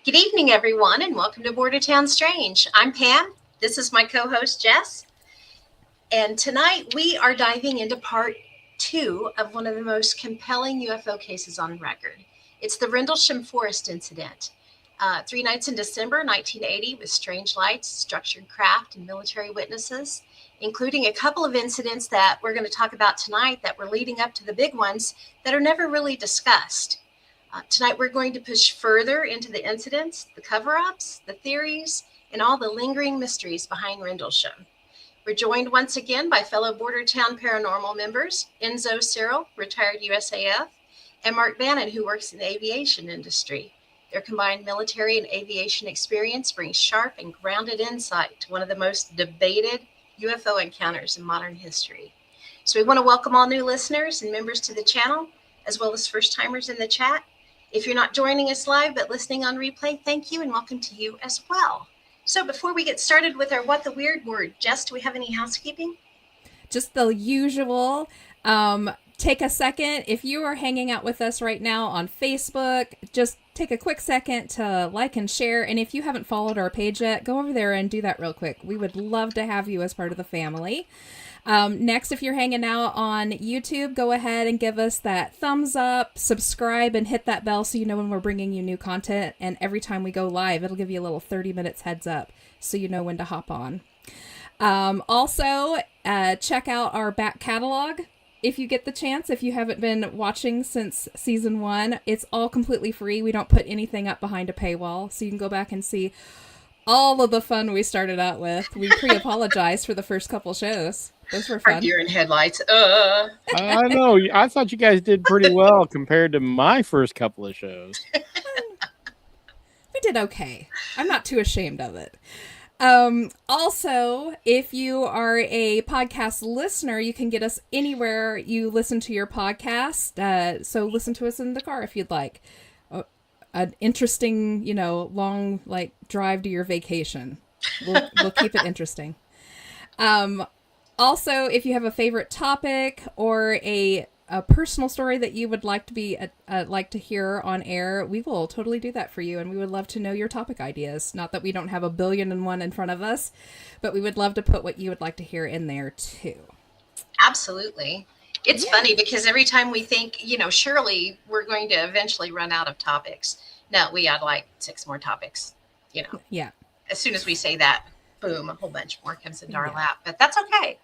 Good evening, everyone, and welcome to Bordertown Strange. I'm Pam. This is my co-host, Jess. And tonight we are diving into part 2 of one of the most compelling UFO cases on record. It's the Rendlesham Forest incident. 3 nights in December 1980 with strange lights, structured craft, and military witnesses, including a couple of incidents that we're going to talk about tonight that were leading up to the big ones that are never really discussed. Tonight, we're going to push further into the incidents, the cover-ups, the theories, and all the lingering mysteries behind Rendlesham. We're joined once again by fellow Bordertown paranormal members, Enzo Cyril, retired USAF, and Mark Bannon, who works in the aviation industry. Their combined military and aviation experience brings sharp and grounded insight to one of the most debated UFO encounters in modern history. So we want to welcome all new listeners and members to the channel, as well as first-timers in the chat. If you're not joining us live but listening on replay, thank you and welcome to you as well. So before we get started with our What the Weird Word, Jess, do we have any housekeeping? Just the usual. Take a second. If you are hanging out with us right now on Facebook, just take a quick second to like and share. And if you haven't followed our page yet, go over there and do that real quick. We would love to have you as part of the family. Next, if you're hanging out on YouTube, go ahead and give us that thumbs up, subscribe, and hit that bell so you know when we're bringing you new content. And every time we go live, it'll give you a little 30 minutes heads up so you know when to hop on. Also, check out our back catalog if you get the chance. If you haven't been watching since season 1, it's all completely free. We don't put anything up behind a paywall, so you can go back and see all of the fun we started out with. We pre-apologize for the first couple shows. Those were fun. Our deer in headlights. I know. I thought you guys did pretty well compared to my first couple of shows. We did okay. I'm not too ashamed of it. Also, if you are a podcast listener, you can get us anywhere you listen to your podcast. So listen to us in the car if you'd like. An interesting, long drive to your vacation. We'll keep it interesting. Also, if you have a favorite topic or a personal story that you would like to hear on air, we will totally do that for you, and we would love to know your topic ideas. Not that we don't have 1,000,000,001 in front of us, but we would love to put what you would like to hear in there too. Absolutely. It's funny because every time we think, surely we're going to eventually run out of topics. No, we had 6 more topics, Yeah. As soon as we say that, boom, a whole bunch more comes into our lap. But that's okay.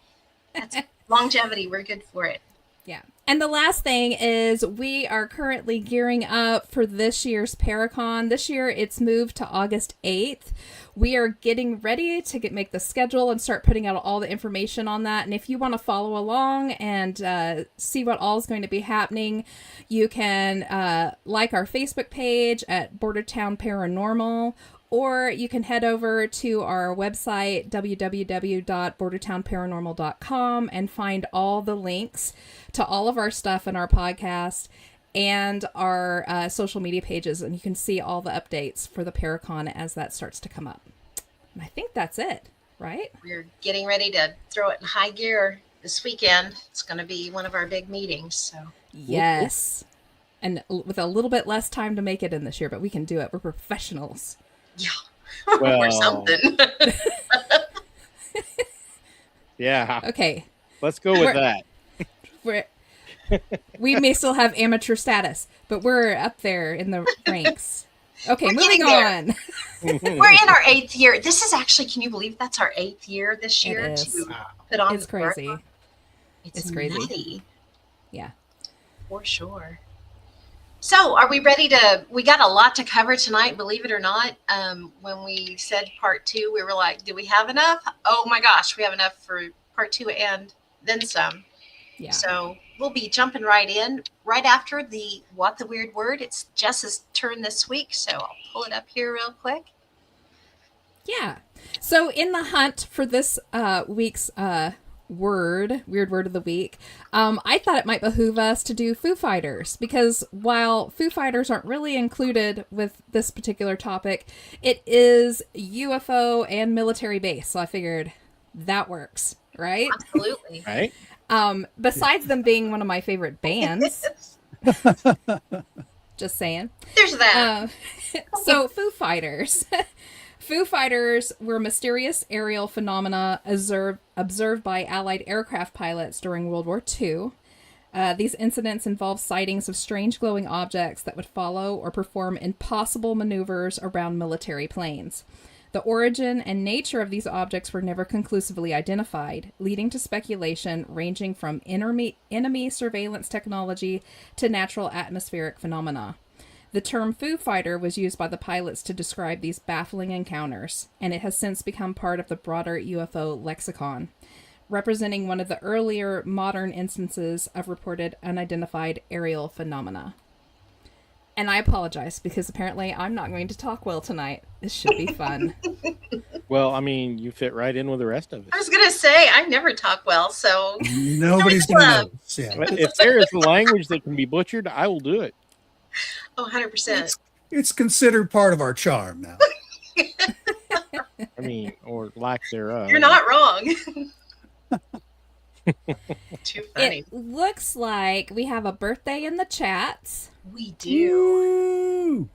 That's longevity. We're good for it. Yeah. And the last thing is we are currently gearing up for this year's Paracon. This year it's moved to August 8th. We are getting ready to make the schedule and start putting out all the information on that. And if you want to follow along and see what all is going to be happening, you can like our Facebook page at Bordertown Paranormal, or you can head over to our website, www.bordertownparanormal.com, and find all the links to all of our stuff in our podcast and our social media pages. And you can see all the updates for the Paracon as that starts to come up. And I think that's it, right? We're getting ready to throw it in high gear this weekend. It's going to be one of our big meetings. So yes. And with a little bit less time to make it in this year, but we can do it. We're professionals. Yeah. Well, or something. Yeah. Okay. Let's go with that. We may still have amateur status, but we're up there in the ranks. Okay, We're moving on. We're in our 8th year. This is actually, can you believe that's our 8th year this year? It is. To put on It's crazy. It's crazy. nutty. Yeah. For sure. So are we ready we got a lot to cover tonight, believe it or not. When we said part 2, we were like, do we have enough? Oh my gosh, we have enough for part 2 and then some. Yeah. So we'll be jumping right in right after the What the Weird Word. It's Jess's turn this week, so I'll pull it up here real quick. Yeah. So in the hunt for this week's weird word of the week, I thought it might behoove us to do Foo Fighters, because while Foo Fighters aren't really included with this particular topic, it is UFO and military base, so I figured that works, right? Absolutely. Right? Besides them being one of my favorite bands, Just saying. There's that. So Foo Fighters. Foo Fighters were mysterious aerial phenomena observed by Allied aircraft pilots during World War II. These incidents involved sightings of strange glowing objects that would follow or perform impossible maneuvers around military planes. The origin and nature of these objects were never conclusively identified, leading to speculation ranging from enemy surveillance technology to natural atmospheric phenomena. The term Foo Fighter was used by the pilots to describe these baffling encounters, and it has since become part of the broader UFO lexicon, representing one of the earlier modern instances of reported unidentified aerial phenomena. And I apologize, because apparently I'm not going to talk well tonight. This should be fun. Well, I mean, you fit right in with the rest of I it. was going to say, I never talk well, so. Nobody's going to know. Yeah. But if there is a language that can be butchered, I will do it. Oh, 100%. It's considered part of our charm now. I mean, or lack thereof. You're not wrong. Too funny. It looks like we have a birthday in the chat. We do. Woo!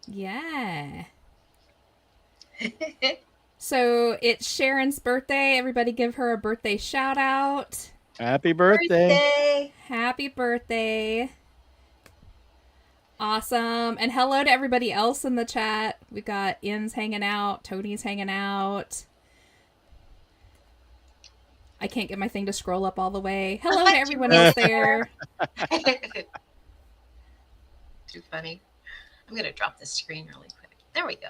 Yeah. So it's Sharon's birthday. Everybody give her a birthday shout out. Happy birthday. Happy birthday. Awesome. And hello to everybody else in the chat. We got Ian's hanging out. Tony's hanging out. I can't get my thing to scroll up all the way. Hello to everyone else there. Too funny. I'm going to drop this screen really quick. There we go.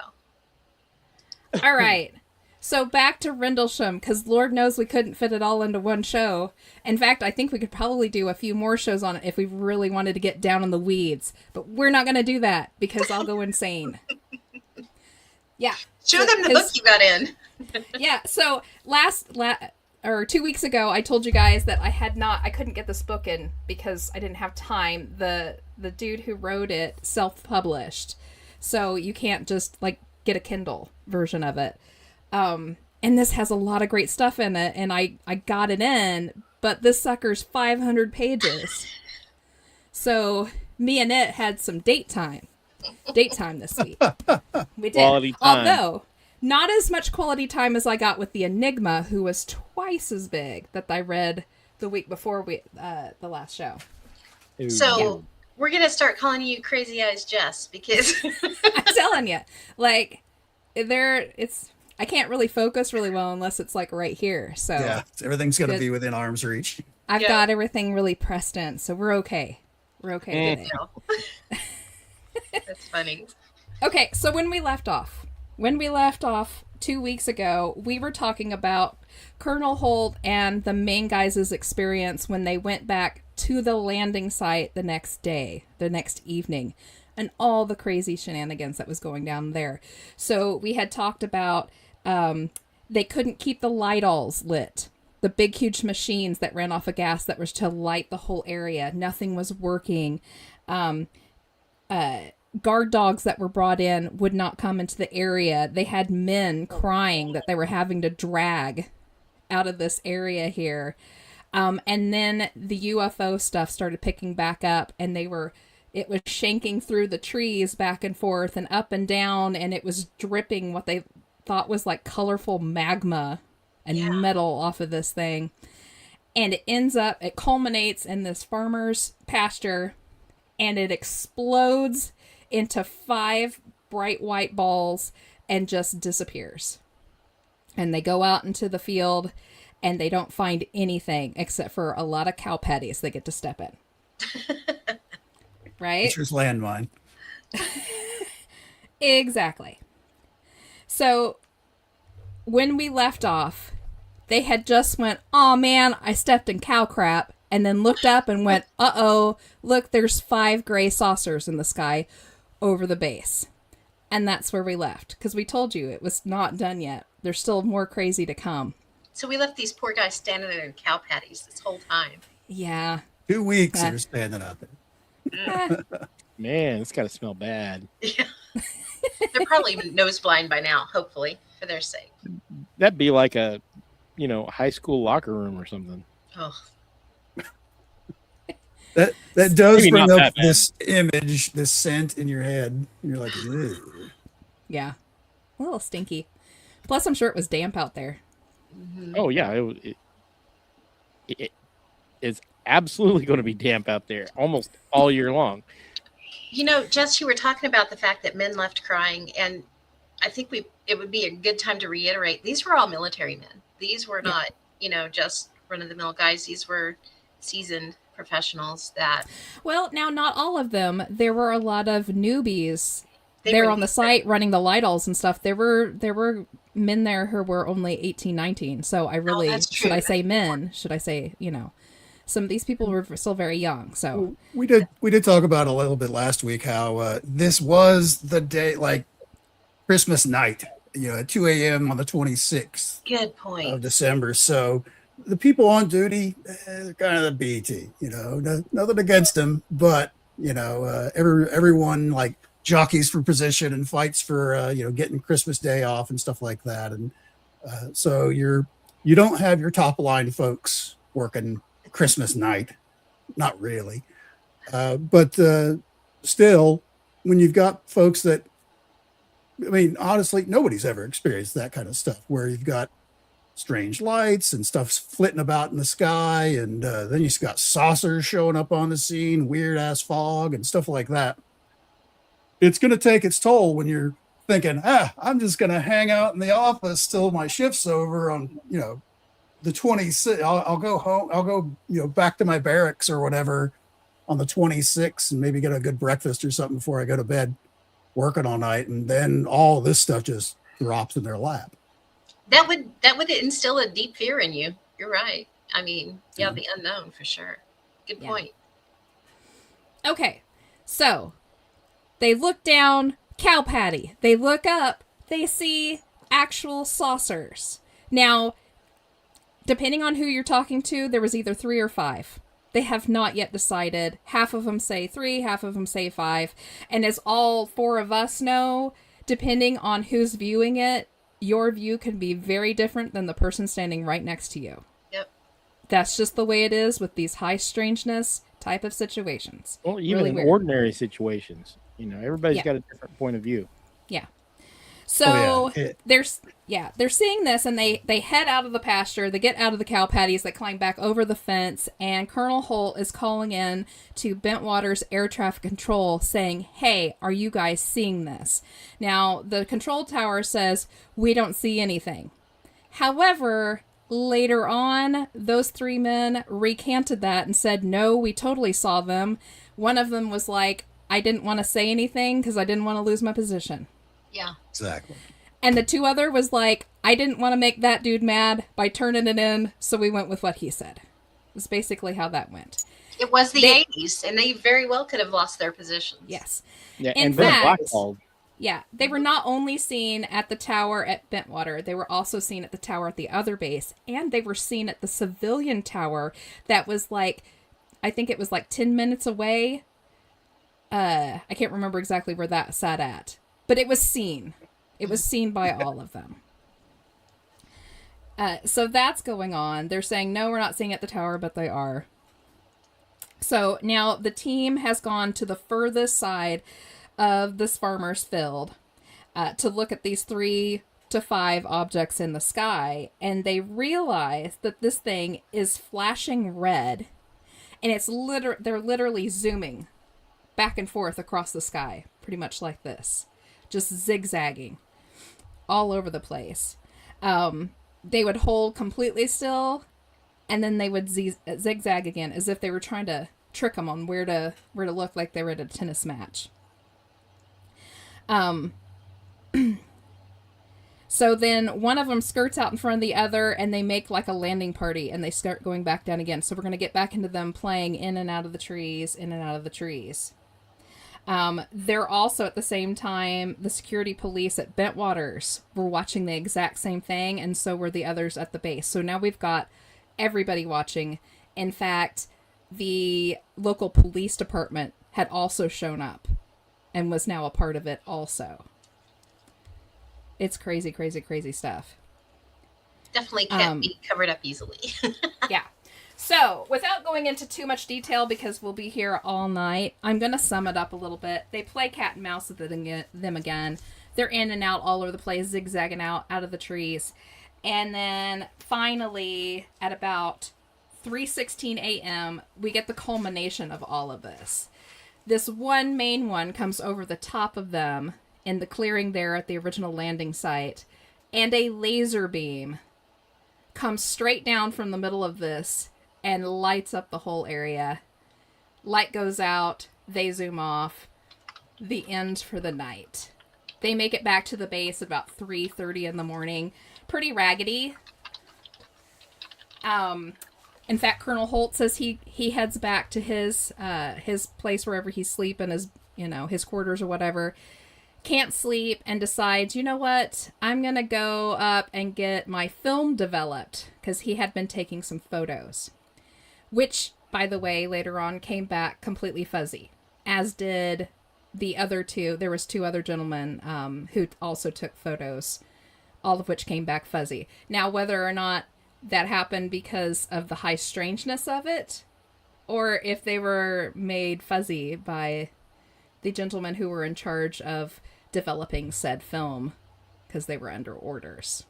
All right. So back to Rendlesham, because Lord knows we couldn't fit it all into one show. In fact, I think we could probably do a few more shows on it if we really wanted to get down in the weeds. But we're not going to do that, because I'll go insane. Yeah. Show them the book you got in. Yeah. So 2 weeks ago, I told you guys that I couldn't get this book in because I didn't have time. The dude who wrote it self-published, so you can't just get a Kindle version of it. And this has a lot of great stuff in it, and I got it in, but this sucker's 500 pages. So me and it had some date time this week. We did. Quality time. Although not as much quality time as I got with the Enigma, who was twice as big, that I read the week before the last show. Ooh. So we're going to start calling you Crazy Eyes Jess, because I'm telling you, I can't really focus really well unless it's right here. So Yeah, everything's going to be within arm's reach. I've got everything really pressed in, so we're okay. We're okay today. That's funny. Okay, so when we left off 2 weeks ago, we were talking about Colonel Holt and the main guys' experience when they went back to the landing site the next evening, and all the crazy shenanigans that was going down there. So we had talked about they couldn't keep the light-alls lit. The big, huge machines that ran off of gas that was to light the whole area. Nothing was working. Guard dogs that were brought in would not come into the area. They had men crying that they were having to drag out of this area here. And then the UFO stuff started picking back up, and it was shanking through the trees back and forth and up and down, and it was dripping what they thought was colorful magma and metal off of this thing. And it culminates in this farmer's pasture, and it explodes into 5 bright white balls and just disappears. And they go out into the field, and they don't find anything except for a lot of cow patties they get to step in. Right? Nature's landmine. Exactly. So when we left off, they had just went, "Oh man, I stepped in cow crap," and then looked up and went, "Uh-oh, look, there's 5 gray saucers in the sky over the base." And that's where we left, because we told you it was not done yet. There's still more crazy to come. So we left these poor guys standing there in cow patties this whole time. Yeah. 2 weeks they're standing up. Man, it's got to smell bad. Yeah. They're probably nose blind by now, hopefully, for their sake. That'd be like a, high school locker room or something. Oh. That does Maybe bring not up that bad. this image, this scent in your head. You're like, "Ew." Yeah. A little stinky. Plus, I'm sure it was damp out there. Oh yeah, it is absolutely going to be damp out there almost all year long. You know, Jess, you were talking about the fact that men left crying, and I think it would be a good time to reiterate these were all military men. These were Yeah. not, just run of the mill guys. These were seasoned professionals that Well, now, not all of them. There were a lot of newbies they there were on the site running the Lidls and stuff. There were men there who were only 18, 19. So I really, that's should true. I say men? Should I say, some of these people were still very young. So We did talk about a little bit last week how this was the day, like Christmas night, at 2 a.m. on the 26th Good of point. December. So the people on duty, kind of the BT, nothing against them, but everyone like jockeys for position and fights for getting Christmas Day off and stuff like that. And so you don't have your top line folks working Christmas night, not really, but still, when you've got folks that, I mean, honestly, nobody's ever experienced that kind of stuff where you've got strange lights and stuff's flitting about in the sky, and then you've got saucers showing up on the scene, weird ass fog and stuff like that. It's going to take its toll when you're thinking, I'm just going to hang out in the office till my shift's over on, the 26th. I'll go home. I'll go, back to my barracks or whatever on the 26th and maybe get a good breakfast or something before I go to bed, working all night. And then all this stuff just drops in their lap. That would instill a deep fear in you. You're right. I mean, yeah, the unknown for sure. Good point. okay, so they look down, cow patty. They look up, they see actual saucers. Now, depending on who you're talking to, there was either 3 or 5. They have not yet decided. Half of them say 3, half of them say 5. And as all 4 of us know, depending on who's viewing it, your view can be very different than the person standing right next to you. Yep. That's just the way it is with these high strangeness type of situations. Well, even Really in weird. ordinary situations, everybody's Yeah. got a different point of view. Yeah. So yeah. they're seeing this, and they head out of the pasture. They get out of the cow patties. They climb back over the fence, and Colonel Holt is calling in to Bentwater's air traffic control, saying, "Hey, are you guys seeing this?" Now the control tower says we don't see anything. However, later on, those 3 men recanted that and said, "No, we totally saw them." One of them was like, "I didn't want to say anything because I didn't want to lose my position." Yeah. Exactly. And the 2 other was like, "I didn't want to make that dude mad by turning it in, so we went with what he said." That's basically how that went. It was the They- 80s, and they very well could have lost their positions. Yes. Yeah, In and been fact- blackballed. Yeah, they were not only seen at the tower at Bentwater, they were also seen at the tower at the other base, and they were seen at the civilian tower that was like, I think it was like 10 minutes away. I can't remember exactly where that sat at, but it was seen. It was seen by all of them. So that's going on. They're saying, no, we're not seeing it at the tower, but they are. So now the team has gone to the furthest side of this farmer's field to look at these 3 to 5 objects in the sky, and they realize that this thing is flashing red, and they're literally zooming back and forth across the sky, pretty much like this, just zigzagging all over the place. They would hold completely still, and then they would zigzag again, as if they were trying to trick them on where to look like they were at a tennis match. So then one of them skirts out in front of the other, and they make like a landing party, and they start going back down again. So we're going to get back into them playing in and out of the trees, in and out of the trees. They're also at the same time, the security police at Bentwaters were watching the exact same thing, and so were the others at the base. So now we've got everybody watching. In fact, the local police department had also shown up and was now a part of it also. It's crazy, crazy, crazy stuff. Definitely can't be covered up easily. Yeah. So, without going into too much detail, because we'll be here all night, I'm going to sum it up a little bit. They play cat and mouse with them again. They're in and out all over the place, zigzagging out of the trees. And then finally, at about 3:16 a.m., we get the culmination of all of this. This one main one comes over the top of them in the clearing there at the original landing site, and a laser beam comes straight down from the middle of this and lights up the whole area. Light goes out, they zoom off, the end for the night. They make it back to the base about 3:30 in the morning. Pretty raggedy. In fact, Colonel Holt says he heads back to his place wherever he's sleeping, his quarters or whatever. Can't sleep and decides, you know what? I'm going to go up and get my film developed, because he had been taking some photos. Which, by the way, later on came back completely fuzzy, as did the other two. There was two other gentlemen who also took photos, all of which came back fuzzy. Now, whether or not that happened because of the high strangeness of it, or if they were made fuzzy by the gentlemen who were in charge of developing said film, because they were under orders.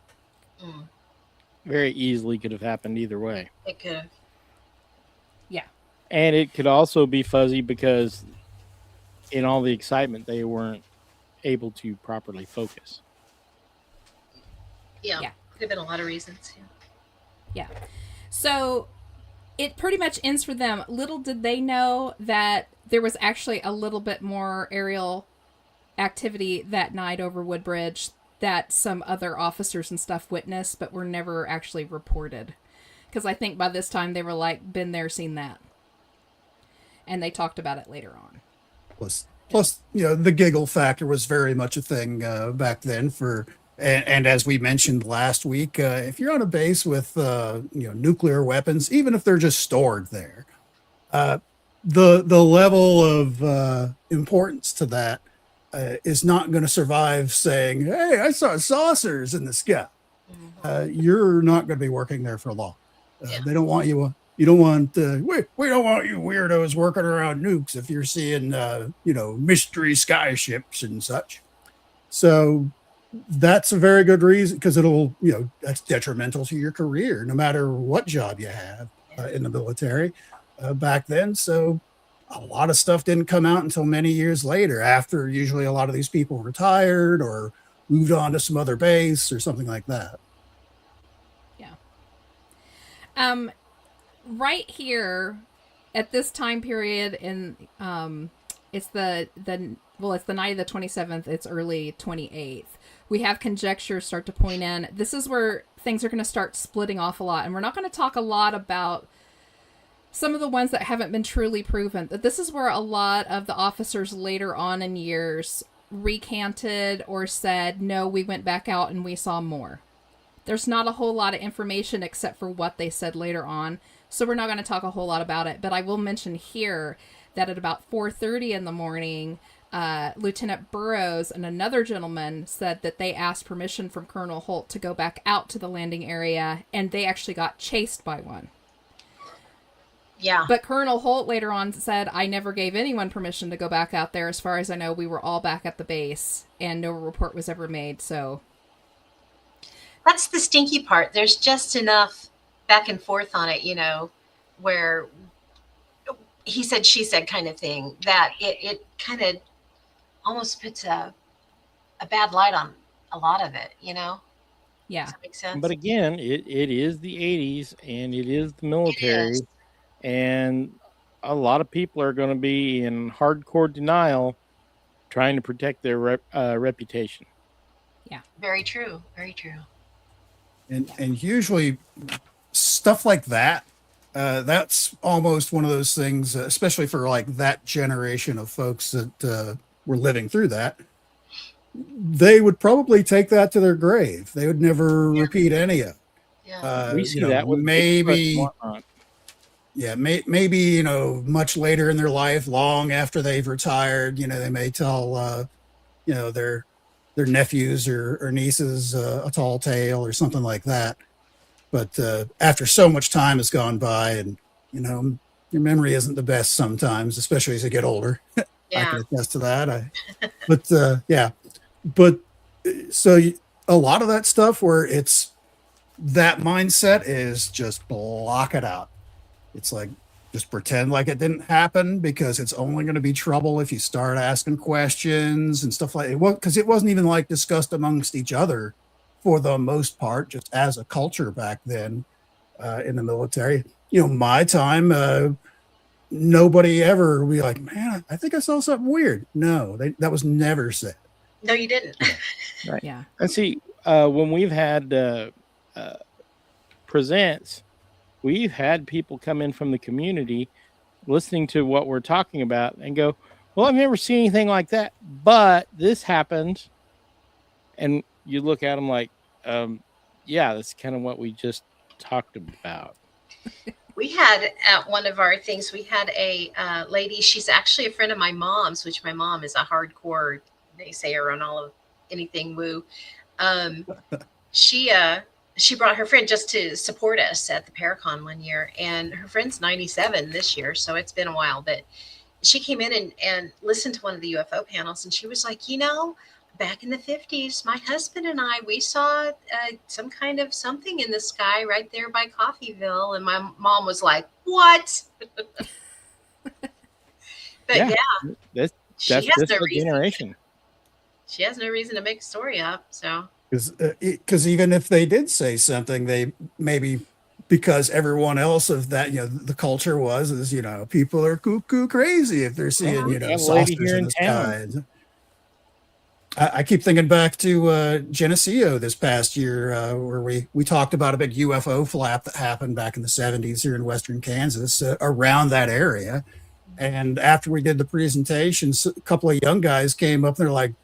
Very easily could have happened either way. It could have. Yeah. And it could also be fuzzy because in all the excitement, they weren't able to properly focus. Yeah. Yeah. Could have been a lot of reasons. Yeah. So it pretty much ends for them. Little did they know that there was actually a little bit more aerial activity that night over Woodbridge that some other officers and stuff witnessed, but were never actually reported. Because I think by this time they were like, been there, seen that. And they talked about it later on. Plus, the giggle factor was very much a thing back then and as we mentioned last week, if you're on a base with, nuclear weapons, even if they're just stored there, the level of importance to that is not going to survive saying, hey, I saw saucers in the sky. You're not going to be working there for long. They don't want you. You don't want, we don't want you weirdos working around nukes if you're seeing, mystery sky ships and such. So that's a very good reason, because it'll, that's detrimental to your career, no matter what job you have in the military back then. So a lot of stuff didn't come out until many years later, after usually a lot of these people retired or moved on to some other base or something like that. Yeah. Right here at this time period in it's the night of the 27th, it's early 28th. We have conjecture start to point in. This is where things are going to start splitting off a lot, and we're not going to talk a lot about some of the ones that haven't been truly proven. But this is where a lot of the officers later on in years recanted or said, no, we went back out and we saw more. There's not a whole lot of information except for what they said later on. So we're not going to talk a whole lot about it, but I will mention here that at about 4:30 in the morning, Lieutenant Burrows and another gentleman said that they asked permission from Colonel Holt to go back out to the landing area, and they actually got chased by one. Yeah. But Colonel Holt later on said, I never gave anyone permission to go back out there. As far as I know, we were all back at the base, and no report was ever made, so... That's the stinky part. There's just enough back and forth on it, where he said, she said kind of thing, that it kind of almost puts a bad light on a lot of it, Yeah. Does that make sense? But again, it is the 80s, and it is the military, and a lot of people are going to be in hardcore denial trying to protect their reputation. Yeah. Very true. Very true. And usually stuff like that, that's almost one of those things, especially for like that generation of folks that were living through that. They would probably take that to their grave. They would never repeat any of it. Yeah. We see that with maybe, whatnot. maybe, much later in their life, long after they've retired, they may tell, their nephews or nieces a tall tale or something like that. But after so much time has gone by, and your memory isn't the best sometimes, especially as you get older. I Yeah. can attest to that. But yeah, but a lot of that stuff where it's that mindset is just block it out. It's like, just pretend like it didn't happen, because it's only going to be trouble if you start asking questions and stuff like it. Because it wasn't even like discussed amongst each other for the most part, just as a culture back then in the military. My time, nobody ever would be like, man, I think I saw something weird. No, that was never said. No, you didn't. Right. Yeah. And see, when we've had presents, we've had people come in from the community listening to what we're talking about and go, well, I've never seen anything like that, but this happened. And you look at them like, yeah, that's kind of what we just talked about. We had at one of our things, we had a lady, she's actually a friend of my mom's, which my mom is a hardcore naysayer on all of anything woo. She brought her friend just to support us at the Paracon one year, and her friend's 97 this year, so it's been a while, but she came in and listened to one of the UFO panels, and she was like, back in the 50s, my husband and we saw some kind of something in the sky right there by Coffeyville. And my mom was like, what? But yeah, that's she has just no the reason. generation. She has no reason to make a story up. So, because even if they did say something, they maybe, because everyone else of that, the culture is, people are cuckoo crazy if they're seeing, saucers in the sky. I keep thinking back to Geneseo this past year, where we talked about a big UFO flap that happened back in the 70s here in western Kansas, around that area. And after we did the presentations, a couple of young guys came up and they're like,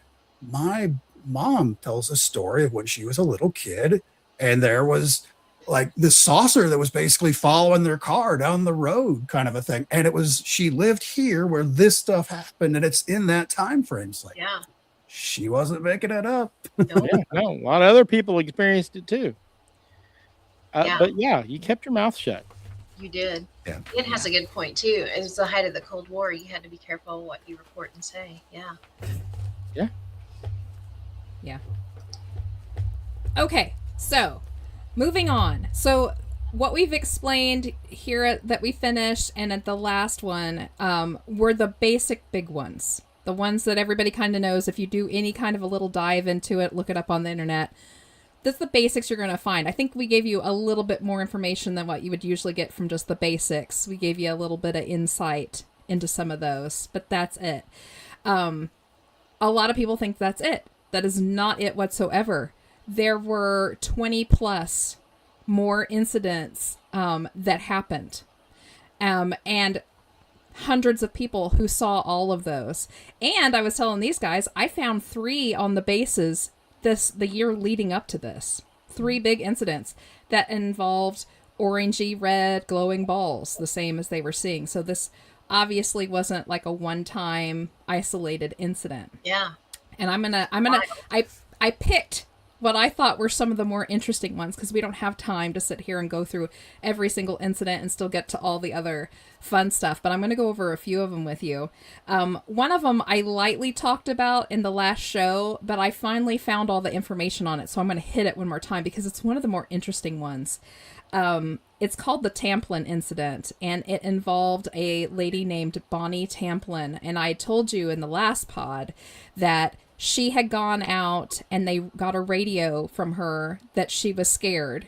my mom tells a story of when she was a little kid, and there was like this saucer that was basically following their car down the road, kind of a thing. And she lived here where this stuff happened, and it's in that time frame. It's like, yeah. She wasn't making it up. No. Yeah, no, a lot of other people experienced it too. Yeah. But yeah, you kept your mouth shut. You did. Yeah. It has a good point too. It was the height of the Cold War. You had to be careful what you report and say. Yeah. Yeah. Yeah. Okay, so moving on. So what we've explained here that we finished and at the last one were the basic big ones. The ones that everybody kind of knows. If you do any kind of a little dive into it, look it up on the internet. That's the basics you're going to find. I think we gave you a little bit more information than what you would usually get from just the basics. We gave you a little bit of insight into some of those, but that's it. A lot of people think that's it. That is not it whatsoever. There were 20 plus more incidents that happened. And hundreds of people who saw all of those. And I was telling these guys, I found 3 on the bases the year leading up to this. 3 big incidents that involved orangey red glowing balls, the same as they were seeing. So this obviously wasn't like a one-time isolated incident. Yeah. And I picked what I thought were some of the more interesting ones, because we don't have time to sit here and go through every single incident and still get to all the other fun stuff. But I'm going to go over a few of them with you. One of them I lightly talked about in the last show, but I finally found all the information on it. So I'm going to hit it one more time because it's one of the more interesting ones. It's called the Tamplin incident, and it involved a lady named Bonnie Tamplin. And I told you in the last pod that she had gone out and they got a radio from her that she was scared,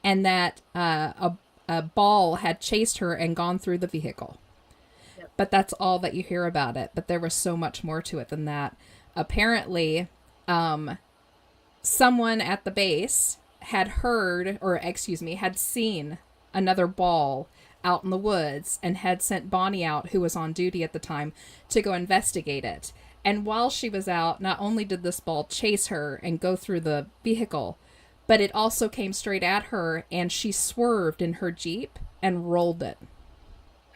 and that a ball had chased her and gone through the vehicle. Yep. But that's all that you hear about it. But there was so much more to it than that. Apparently, someone at the base had had seen another ball out in the woods and had sent Bonnie out, who was on duty at the time, to go investigate it. And while she was out, not only did this ball chase her and go through the vehicle, but it also came straight at her, and she swerved in her Jeep and rolled it.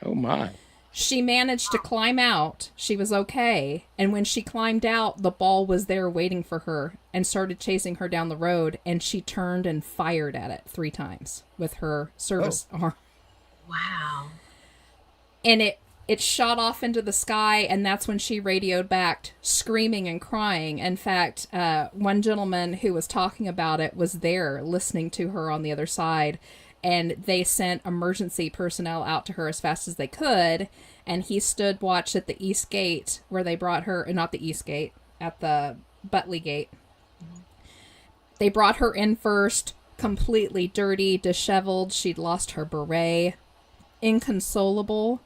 Oh, my. She managed to climb out. She was okay. And when she climbed out, the ball was there waiting for her and started chasing her down the road. And she turned and fired at it 3 times with her service arm. Wow. And it shot off into the sky. And that's when she radioed back screaming and crying. In fact, one gentleman who was talking about it was there listening to her on the other side. And they sent emergency personnel out to her as fast as they could. And he stood watch at the East Gate where they brought her, not the East Gate, at the Butley Gate. They brought her in first, completely dirty, disheveled. She'd lost her beret, inconsolable.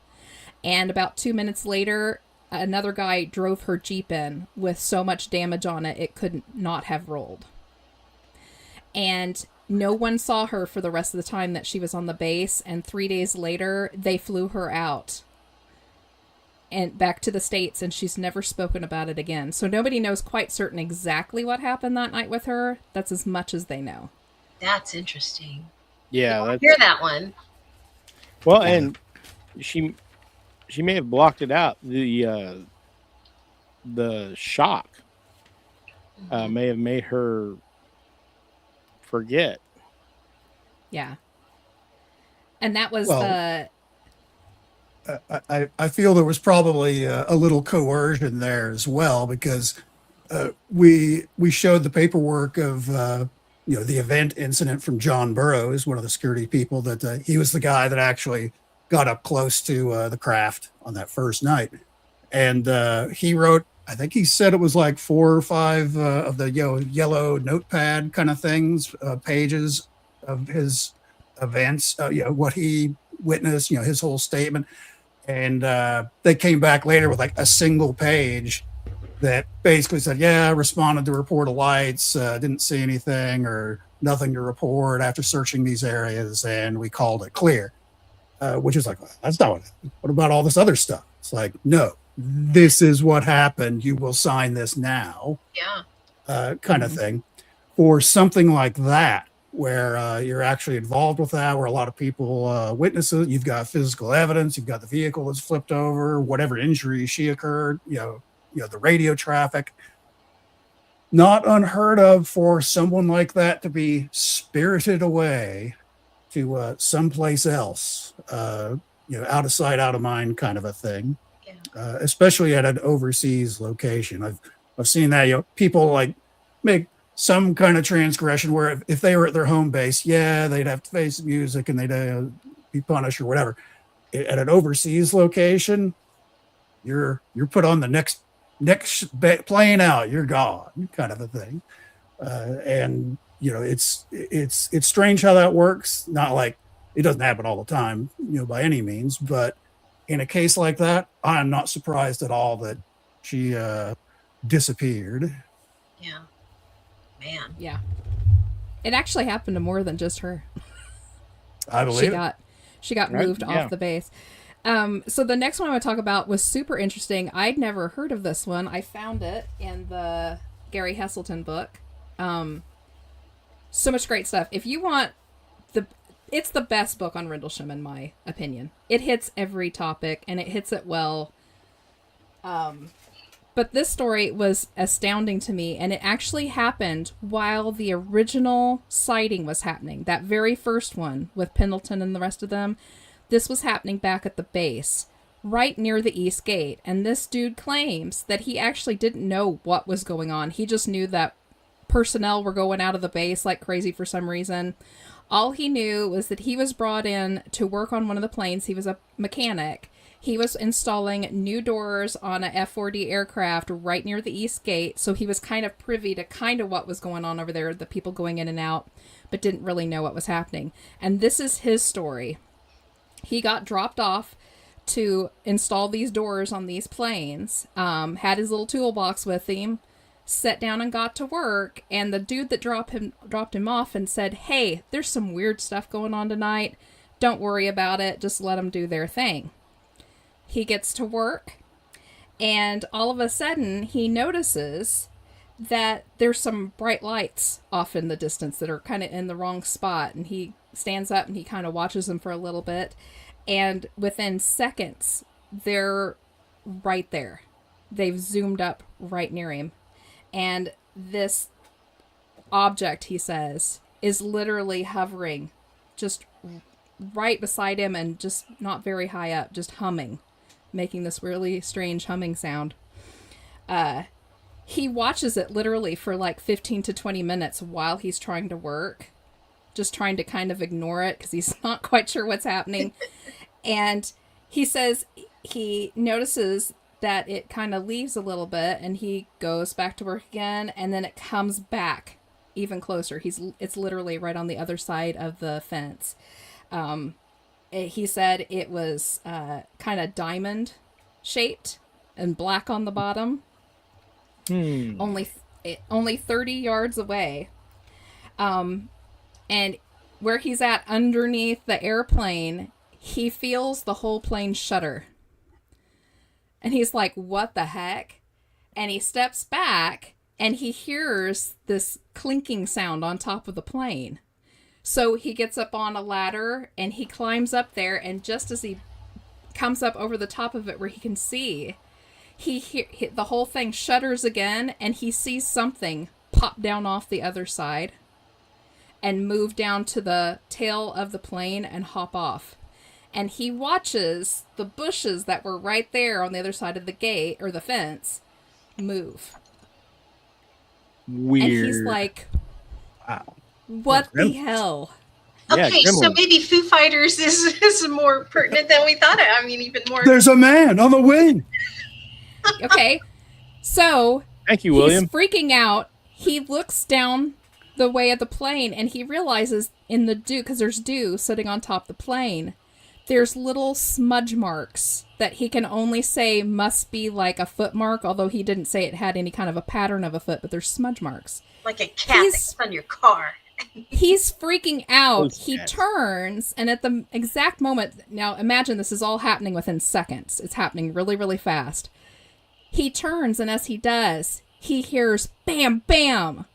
And about 2 minutes later, another guy drove her Jeep in with so much damage on it, it could not have rolled. And no one saw her for the rest of the time that she was on the base, and 3 days later, they flew her out and back to the States, and she's never spoken about it again. So nobody knows quite certain exactly what happened that night with her. That's as much as they know. That's interesting. Yeah, I that's, hear that one. well, and she may have blocked it out. The shock may have made her forget. Yeah. And that was Well, I feel there was probably a little coercion there as well, because we showed the paperwork of the event incident from John Burroughs, one of the security people, that he was the guy that actually got up close to the craft on that first night, and he wrote, I think he said it was like 4 or 5 of the yellow notepad kind of things, pages of his events, what he witnessed, his whole statement. And they came back later with like a single page that basically said, yeah, I responded to report of lights, didn't see anything or nothing to report after searching these areas, and we called it clear. Which is like, that's not what about all this other stuff? It's like, no, this is what happened. You will sign this now. Yeah. Kind of thing. For something like that, where you're actually involved with that, where a lot of people witness it, you've got physical evidence, you've got the vehicle that's flipped over, whatever injury she occurred, the radio traffic. Not unheard of for someone like that to be spirited away to someplace else, out of sight, out of mind kind of a thing, especially at an overseas location. I've seen that, people like make some kind of transgression where if they were at their home base, they'd have to face music and they'd be punished or whatever. At an overseas location, you're put on the next plane out, you're gone, kind of a thing. And it's strange how that works. Not like it doesn't happen all the time, by any means, but in a case like that, I'm not surprised at all that she disappeared. Yeah. Man. Yeah. It actually happened to more than just her. I believe she got moved off the base. So the next one I want to talk about was super interesting. I'd never heard of this one. I found it in the Gary Heselton book. So much great stuff. If you want it's the best book on Rendlesham, in my opinion. It hits every topic and it hits it well. But this story was astounding to me, and it actually happened while the original sighting was happening. That very first one with Pendleton and the rest of them. This was happening back at the base, right near the East Gate. And this dude claims that he actually didn't know what was going on. He just knew that personnel were going out of the base like crazy for some reason. All he knew was that he was brought in to work on one of the planes. He was a mechanic. He was installing new doors on a F-4D aircraft right near the East Gate, so he was kind of privy to kind of what was going on over there, the people going in and out, but didn't really know what was happening. And this is his story. He got dropped off to install these doors on these planes, had his little toolbox with him, sat down and got to work, and the dude that dropped him off and said, hey, there's some weird stuff going on tonight. Don't worry about it. Just let them do their thing. He gets to work, and all of a sudden, he notices that there's some bright lights off in the distance that are kind of in the wrong spot, and he stands up and he kind of watches them for a little bit, and within seconds, they're right there. They've zoomed up right near him. And this object, he says, is literally hovering just right beside him and just not very high up, just humming, making this really strange humming sound. He watches it literally for like 15 to 20 minutes while he's trying to work, just trying to kind of ignore it because he's not quite sure what's happening. And he says he notices that it kind of leaves a little bit and he goes back to work again, and then it comes back even closer. It's literally right on the other side of the fence. He said it was kind of diamond shaped and black on the bottom. Only 30 yards away. And where he's at underneath the airplane, he feels the whole plane shudder. And he's like, what the heck? And he steps back and he hears this clinking sound on top of the plane. So he gets up on a ladder and he climbs up there, and just as he comes up over the top of it where he can see, the whole thing shudders again, and he sees something pop down off the other side and move down to the tail of the plane and hop off. And he watches the bushes that were right there on the other side of the gate or the fence move. Weird. And he's like, Wow. what the hell? Yeah, Okay, so gremlins. maybe Foo Fighters is more pertinent than we thought. I mean, even more. There's a man on the wing. Okay, so Thank you, William. he's freaking out. He looks down the way of the plane and he realizes in the dew, because there's dew sitting on top of the plane, there's little smudge marks that he can only say must be like a foot mark, although he didn't say it had any kind of a pattern of a foot, but there's smudge marks. Like a cat that's on your car. He's freaking out. Those He cats. turns, and at the exact moment, now imagine this is all happening within seconds. It's happening really, really fast. He turns, and as he does, he hears bam, bam.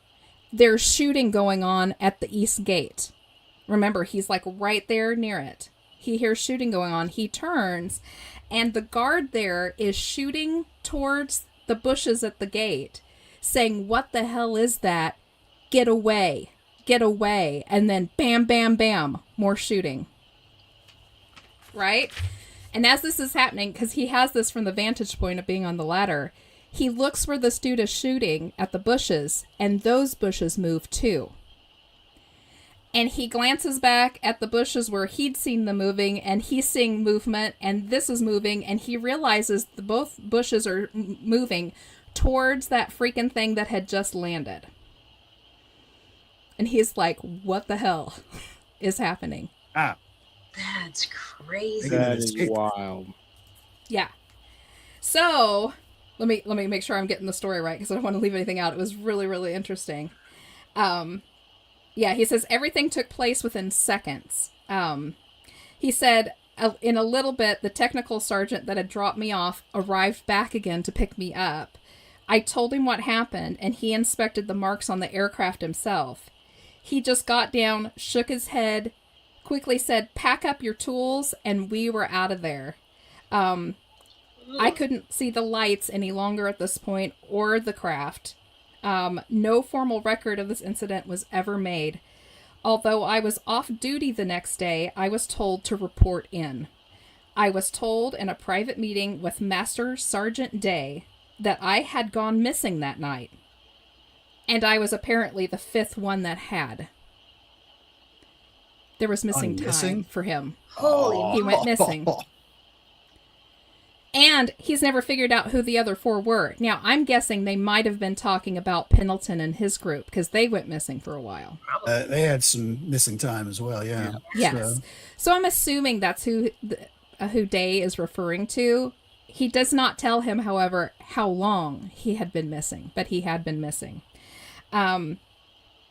There's shooting going on at the east gate. Remember, he's like right there near it. He hears shooting going on. He turns, and the guard there is shooting towards the bushes at the gate, saying, what the hell is that? Get away. Get away. And then bam, bam, bam. More shooting. Right? And as this is happening, because he has this from the vantage point of being on the ladder, he looks where this dude is shooting at the bushes, and those bushes move too. And he glances back at the bushes where he'd seen them moving, and he's seeing movement, and this is moving, and he realizes both bushes are moving towards that freaking thing that had just landed. And he's like, what the hell is happening? Ah, That's crazy. That is wild. Yeah. So, let me make sure I'm getting the story right, because I don't want to leave anything out. It was really, really interesting. Yeah, he says everything took place within seconds. He said, in a little bit, the technical sergeant that had dropped me off arrived back again to pick me up. I told him what happened, and he inspected the marks on the aircraft himself. He just got down, shook his head, quickly said, pack up your tools, and we were out of there. I couldn't see the lights any longer at this point, or the craft. No formal record of this incident was ever made. Although I was off duty the next day, I was told to report in. I was told in a private meeting with Master Sergeant Day that I had gone missing that night. And I was apparently the fifth one that had. There was missing time for him. Holy He went missing. And he's never figured out who the other four were. Now, I'm guessing they might have been talking about Pendleton and his group, because they went missing for a while. they had some missing time as well. Yeah. Yes. So I'm assuming that's who Day is referring to. He does not tell him, however, how long he had been missing, but he had been missing.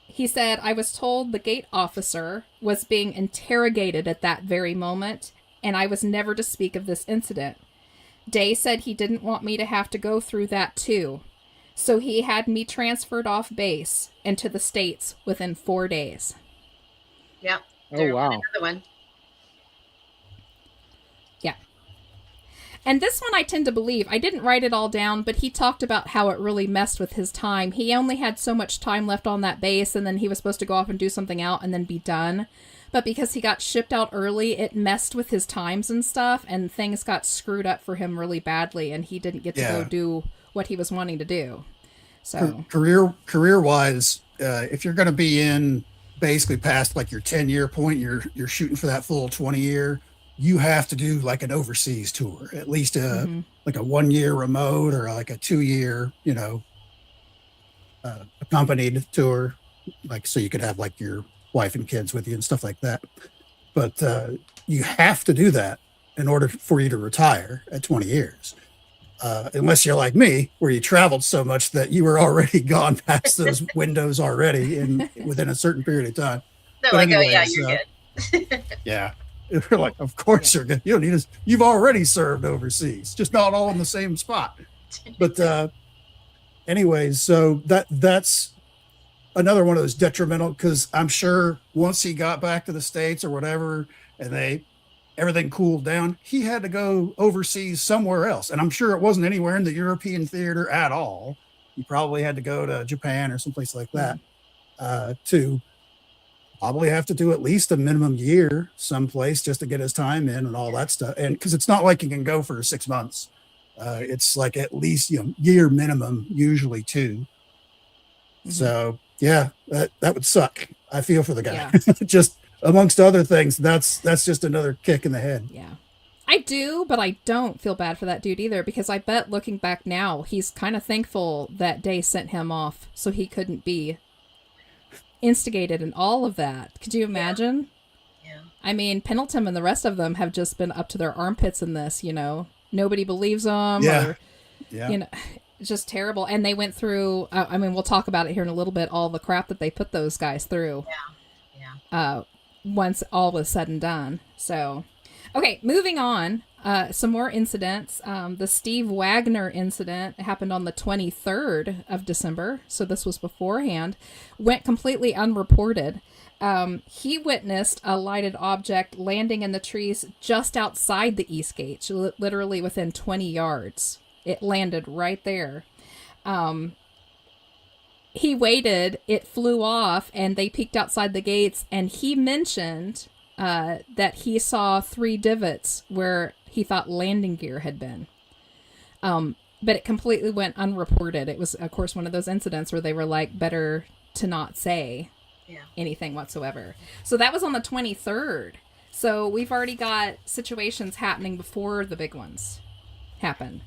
He said, I was told the gate officer was being interrogated at that very moment, and I was never to speak of this incident. Day said he didn't want me to have to go through that too, so he had me transferred off base and to the States within 4 days. Yep. Oh, wow. Another one. Yeah. And this one I tend to believe. I didn't write it all down, but he talked about how it really messed with his time. He only had so much time left on that base, and then he was supposed to go off and do something out and then be done. But because he got shipped out early, it messed with his times and stuff, and things got screwed up for him really badly, and he didn't get to go do what he was wanting to do. So career wise, if you're going to be in basically past like your 10-year point, you're shooting for that full 20-year, you have to do like an overseas tour, at least like a 1-year remote or like a 2-year, accompanied tour, like so you could have like your wife and kids with you and stuff like that. But you have to do that in order for you to retire at 20 years. Unless you're like me, where you traveled so much that you were already gone past those windows already within a certain period of time. They're But like, anyways, oh yeah, you're good. Yeah. We're like, of course you're good. You don't need us. You've already served overseas, just not all in the same spot. But anyways, so that's another one of those detrimental, because I'm sure once he got back to the States or whatever, and everything cooled down, he had to go overseas somewhere else. And I'm sure it wasn't anywhere in the European theater at all. He probably had to go to Japan or someplace like that to probably have to do at least a minimum year someplace just to get his time in and all that stuff. And because it's not like you can go for 6 months. It's like at least, year minimum, usually 2. So yeah, that would suck. I feel for the guy. Yeah. Just amongst other things, that's just another kick in the head. Yeah. I do, but I don't feel bad for that dude either, because I bet looking back now, he's kind of thankful that day sent him off so he couldn't be instigated in all of that. Could you imagine? Yeah. I mean, Pendleton and the rest of them have just been up to their armpits in this, Nobody believes them. Yeah. It's just terrible. And they went through, we'll talk about it here in a little bit, all the crap that they put those guys through. Yeah. Once all was said and done. So, okay, moving on. Some more incidents. The Steve Wagner incident happened on the 23rd of December. So this was beforehand. Went completely unreported. He witnessed a lighted object landing in the trees just outside the East Gate, literally within 20 yards. It landed right there. He waited, it flew off, and they peeked outside the gates, and he mentioned that he saw 3 divots where he thought landing gear had been. But it completely went unreported. It was, of course, one of those incidents where they were like, better to not say anything whatsoever. So that was on the 23rd. So we've already got situations happening before the big ones happen.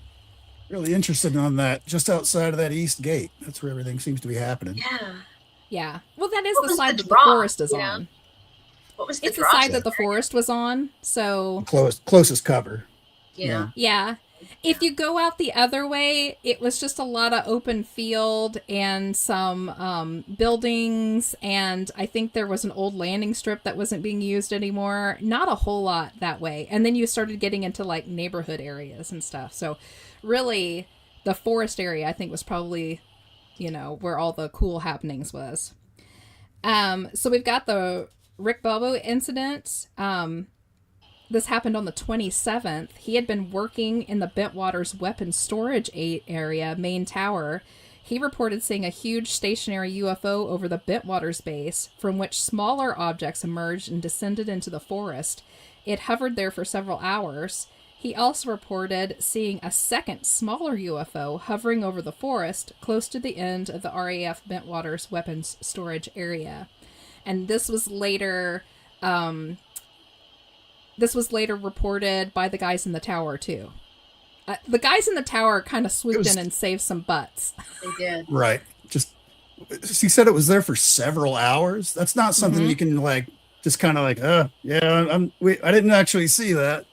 Really interested on that, just outside of that East Gate. That's where everything seems to be happening. Yeah. Yeah. Well, that is What the was side the that draw, the forest is you know? on. What was the It's the draw? side that the forest was on. So Closest cover. Yeah. yeah. If you go out the other way, it was just a lot of open field and some buildings, and I think there was an old landing strip that wasn't being used anymore. Not a whole lot that way. And then you started getting into like neighborhood areas and stuff. So really, the forest area, I think, was probably, where all the cool happenings was. So we've got the Rick Bobo incident. This happened on the 27th. He had been working in the Bentwaters weapons storage area, main tower. He reported seeing a huge stationary UFO over the Bentwaters base, from which smaller objects emerged and descended into the forest. It hovered there for several hours. He also reported seeing a second, smaller UFO hovering over the forest, close to the end of the RAF Bentwaters weapons storage area. And this was later... reported by the guys in the tower, too. The guys in the tower kind of swooped in and saved some butts. They did. Right. He said it was there for several hours. That's not something you can just kind of I didn't actually see that.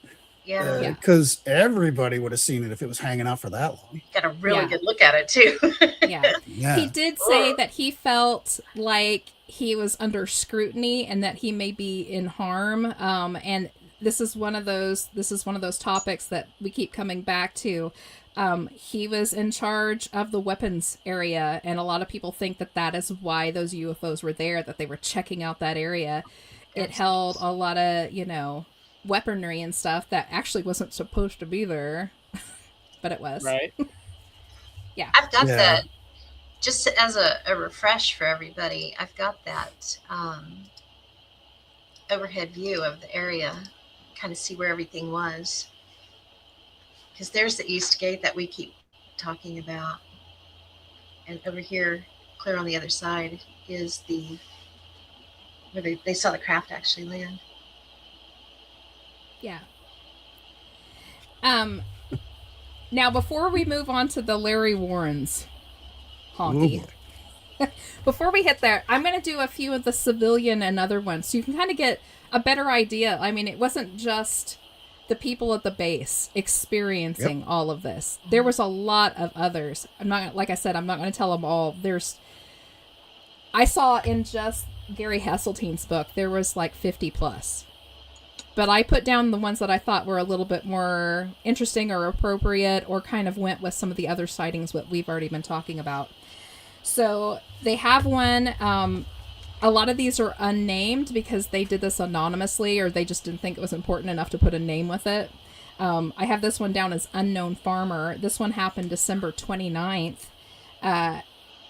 Yeah. Because everybody would have seen it if it was hanging out for that long. Got a really good look at it, too. Yeah. He did say that he felt like he was under scrutiny and that he may be in harm. And this is one of those topics that we keep coming back to. He was in charge of the weapons area, and a lot of people think that is why those UFOs were there, that they were checking out that area. It held a lot of, weaponry and stuff that actually wasn't supposed to be there. but it was. Right. I've got Yeah. that just as a refresh for everybody. I've got that overhead view of the area, kind of see where everything was. Because there's the east gate that we keep talking about. And over here, clear on the other side, is where they saw the craft actually land. Yeah. Now, before we move on to the Larry Warrens, honky, before we hit there, I'm going to do a few of the civilian and other ones so you can kind of get a better idea. I mean, it wasn't just the people at the base experiencing all of this. There was a lot of others. Like I said, I'm not going to tell them all. I saw in just Gary Hasseltine's book, there was like 50 plus. But I put down the ones that I thought were a little bit more interesting or appropriate or kind of went with some of the other sightings that we've already been talking about. So they have one. A lot of these are unnamed because they did this anonymously or they just didn't think it was important enough to put a name with it. I have this one down as Unknown Farmer. This one happened December 29th.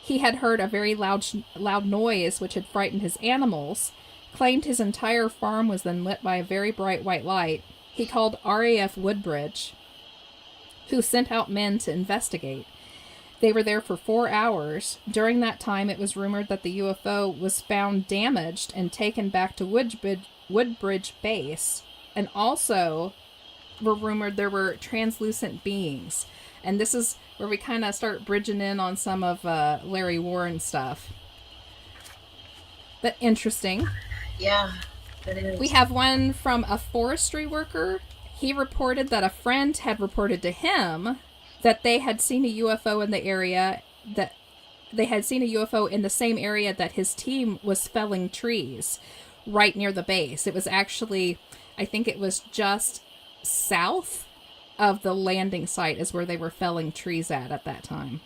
He had heard a very loud noise which had frightened his animals. Claimed his entire farm was then lit by a very bright white light. He called RAF Woodbridge, who sent out men to investigate. They were there for 4 hours. During that time, it was rumored that the UFO was found damaged and taken back to Woodbridge Base. And also were rumored there were translucent beings. And this is where we kind of start bridging in on some of Larry Warren stuff. But interesting. Yeah, that is. We have one from a forestry worker. He reported that a friend had reported to him that they had seen a UFO in the area, that they had seen a UFO in the same area that his team was felling trees right near the base. It was actually, I think it was just south of the landing site is where they were felling trees at that time.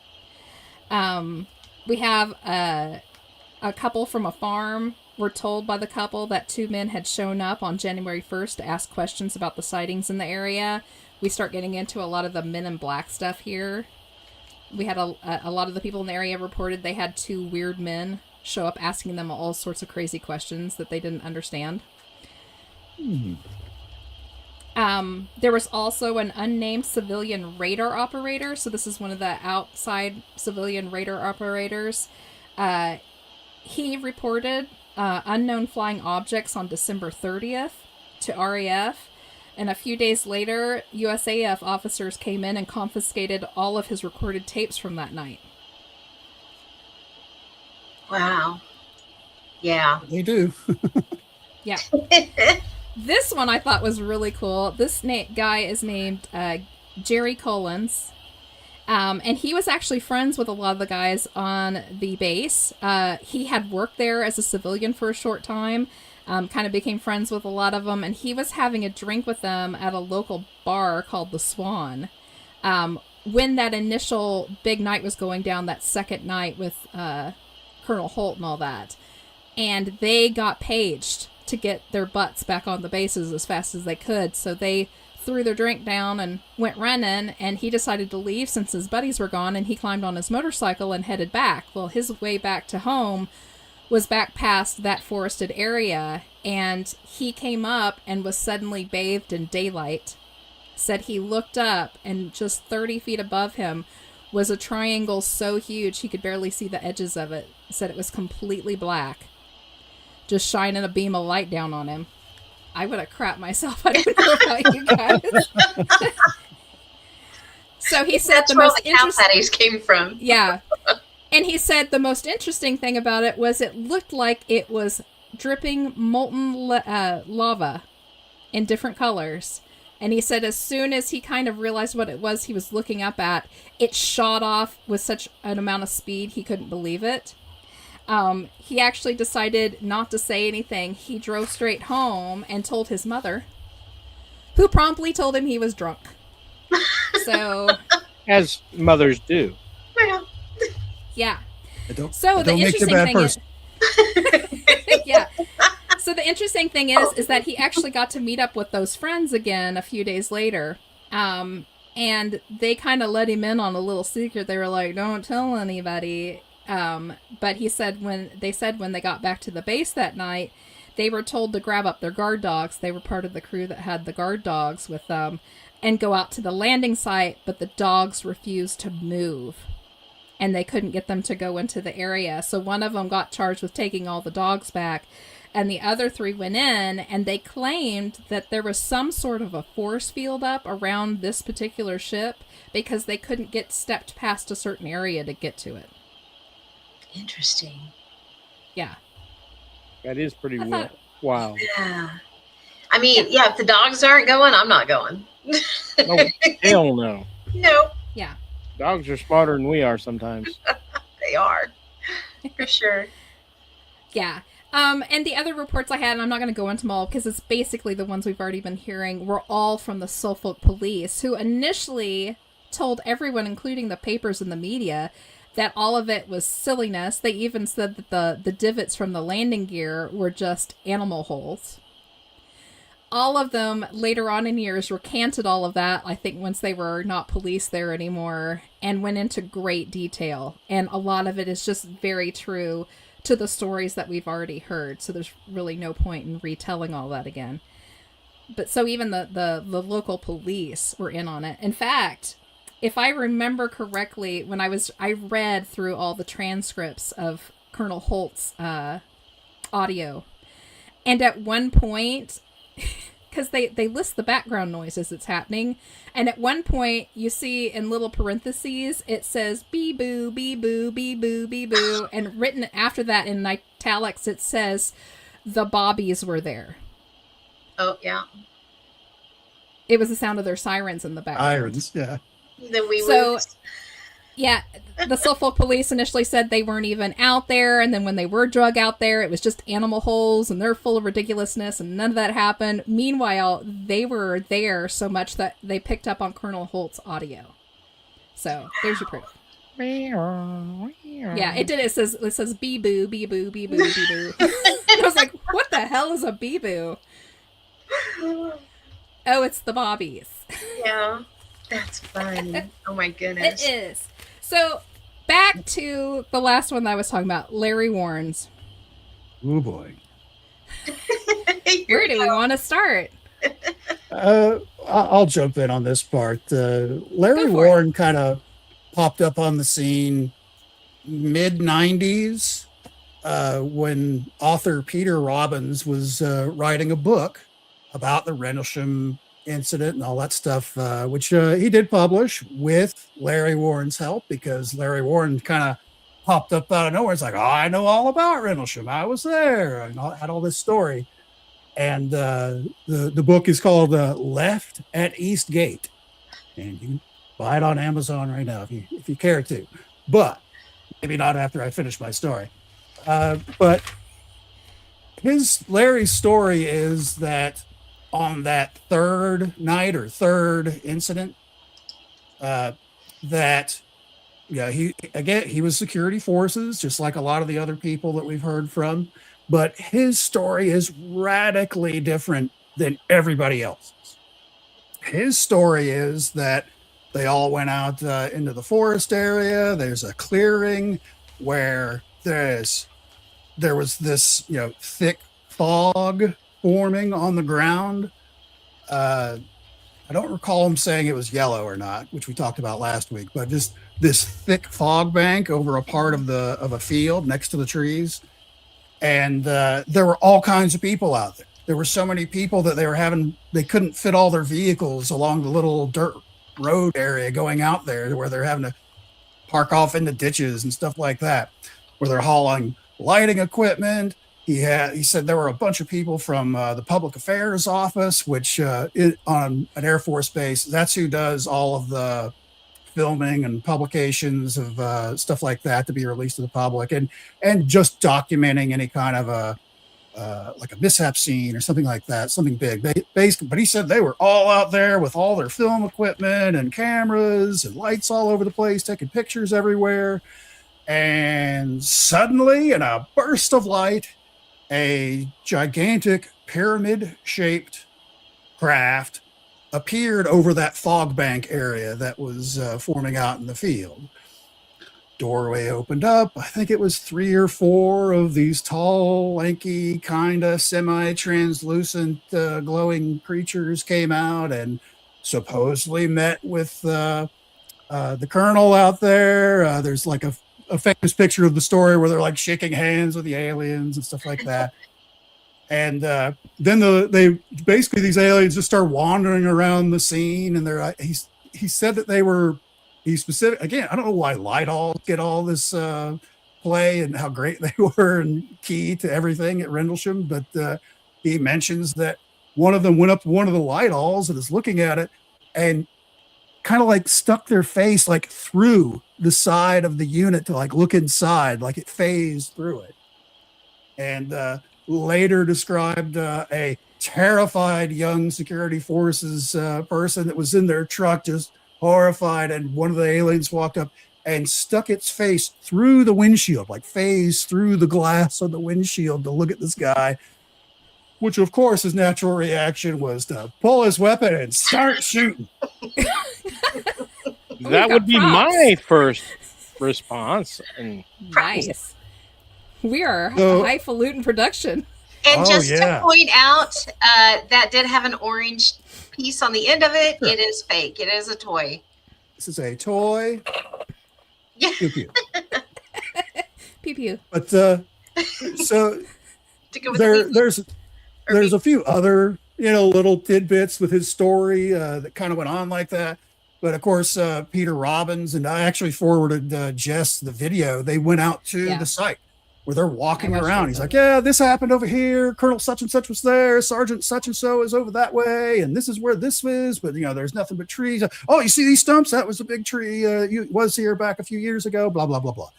We have a couple from a farm. Were told by the couple that 2 men had shown up on January 1st to ask questions about the sightings in the area. We start getting into a lot of the Men in Black stuff here. We had a lot of the people in the area reported they had 2 weird men show up asking them all sorts of crazy questions that they didn't understand. There was also an unnamed civilian radar operator. So this is one of the outside civilian radar operators. He reported unknown flying objects on December 30th to RAF, and a few days later, USAF officers came in and confiscated all of his recorded tapes from that night. Wow. Yeah. They do. Yeah. This one I thought was really cool. This guy is named Jerry Collins. And he was actually friends with a lot of the guys on the base. He had worked there as a civilian for a short time, kind of became friends with a lot of them, and he was having a drink with them at a local bar called the Swan. When that initial big night was going down, that second night with Colonel Holt and all that. And they got paged to get their butts back on the bases as fast as they could, so they threw their drink down and went running, and he decided to leave since his buddies were gone, and he climbed on his motorcycle and headed back. Well, his way back to home was back past that forested area, and he came up and was suddenly bathed in daylight. Said he looked up, and just 30 feet above him was a triangle so huge he could barely see the edges of it. Said it was completely black, just shining a beam of light down on him. I would have crapped myself. I don't know about you guys. So he said That's where all the cow patties came from. Yeah. And he said the most interesting thing about it was it looked like it was dripping molten lava in different colors. And he said as soon as he kind of realized what it was he was looking up at, it shot off with such an amount of speed he couldn't believe it. He actually decided not to say anything. He drove straight home and told his mother, who promptly told him he was drunk. So, as mothers do. Well, yeah. So the interesting thing is, yeah. So the interesting thing is that he actually got to meet up with those friends again a few days later. And they kind of let him in on a little secret. They were like, "Don't tell anybody." But he said when they got back to the base that night, they were told to grab up their guard dogs. They were part of the crew that had the guard dogs with them, and go out to the landing site. But the dogs refused to move, and they couldn't get them to go into the area. So one of them got charged with taking all the dogs back. And the other 3 went in, and they claimed that there was some sort of a force field up around this particular ship because they couldn't get stepped past a certain area to get to it. Interesting. Yeah. That is pretty wild. Yeah. I mean, yeah, if the dogs aren't going, I'm not going. No, hell no. No, Yeah. Dogs are smarter than we are sometimes. they are. For sure. Yeah. And the other reports I had, and I'm not going to go into them all because it's basically the ones we've already been hearing, were all from the Suffolk police, who initially told everyone, including the papers and the media, that all of it was silliness. They even said that the divots from the landing gear were just animal holes. All of them later on in years recanted all of that, I think once they were not police there anymore, and went into great detail. And a lot of it is just very true to the stories that we've already heard. So there's really no point in retelling all that again. But so even the local police were in on it. In fact, if I remember correctly, when I read through all the transcripts of Colonel Holt's audio, and at one point, because they list the background noise as it's happening, and at one point you see in little parentheses it says bee boo, bee boo, bee boo, bee boo, and written after that in italics it says the bobbies were there. Oh, yeah. It was the sound of their sirens in the background. Irons, yeah. The wee So, woos. yeah, the Suffolk police initially said they weren't even out there, and then when they were drug out there, it was just animal holes, and they're full of ridiculousness, and none of that happened. Meanwhile, they were there so much that they picked up on Colonel Holt's audio. So, there's your proof. Yeah, it did. It says bee boo, bee boo, bee boo, bee boo. I was like, what the hell is a bee boo? Oh, it's the bobbies. Yeah. That's funny. Oh my goodness. It is. So, back to the last one that I was talking about, Larry Warren's. Oh boy. Where do we want to start? I'll jump in on this part. Larry Warren kind of popped up on the scene mid 90s when author Peter Robbins was writing a book about the Rendlesham incident and all that stuff, which he did publish with Larry Warren's help, because Larry Warren kind of popped up out of nowhere. It's like, oh, I know all about Rendlesham. I was there. And I had all this story. And the book is called Left at East Gate. And you can buy it on Amazon right now if you care to. But maybe not after I finish my story. But Larry's story is that on that third night or third incident, that he was security forces, just like a lot of the other people that we've heard from, but his story is radically different than everybody else's. His story is that they all went out into the forest area. There's a clearing where there was this thick fog forming on the ground. I don't recall him saying it was yellow or not, which we talked about last week, but just this thick fog bank over a part of a field next to the trees. And there were all kinds of people out there. There were so many people that they couldn't fit all their vehicles along the little dirt road area going out there, where they're having to park off into ditches and stuff like that, where they're hauling lighting equipment. He said there were a bunch of people from the public affairs office, which on an Air Force base, that's who does all of the filming and publications of stuff like that to be released to the public, and just documenting any kind of like a mishap scene or something like that, something big. Basically, but he said they were all out there with all their film equipment and cameras and lights all over the place, taking pictures everywhere. And suddenly, in a burst of light, a gigantic pyramid-shaped craft appeared over that fog bank area that was forming out in the field. Doorway opened up. I think it was 3 or 4 of these tall, lanky, kind of semi-translucent, glowing creatures came out and supposedly met with the colonel out there. There's like a famous picture of the story where they're like shaking hands with the aliens and stuff like that. And then they basically, these aliens just start wandering around the scene, and he said that they were. He's specific again. I don't know why light dolls get all this play and how great they were and key to everything at Rendlesham. But he mentions that one of them went up to one of the light dolls and is looking at it and kind of like stuck their face like through the side of the unit to like look inside, like it phased through it. And later described a terrified young security forces person that was in their truck, just horrified, and one of the aliens walked up and stuck its face through the windshield, like phased through the glass of the windshield to look at this guy, which of course his natural reaction was to pull his weapon and start shooting. That would be my first response. And Nice. We are highfalutin production. And just to point out, that did have an orange piece on the end of it. Sure. It is fake. It is a toy. This is a toy. Yeah. Pew pew. Pew pew. But so there's a few other little tidbits with his story that kind of went on like that. But of course, Peter Robbins, and I actually forwarded Jess the video. They went out to the site where they're walking around. He's like, yeah, this happened over here. Colonel such and such was there. Sergeant such and so is over that way. And this is where this is. But, there's nothing but trees. Oh, you see these stumps? That was a big tree. Was here back a few years ago, blah, blah, blah, blah.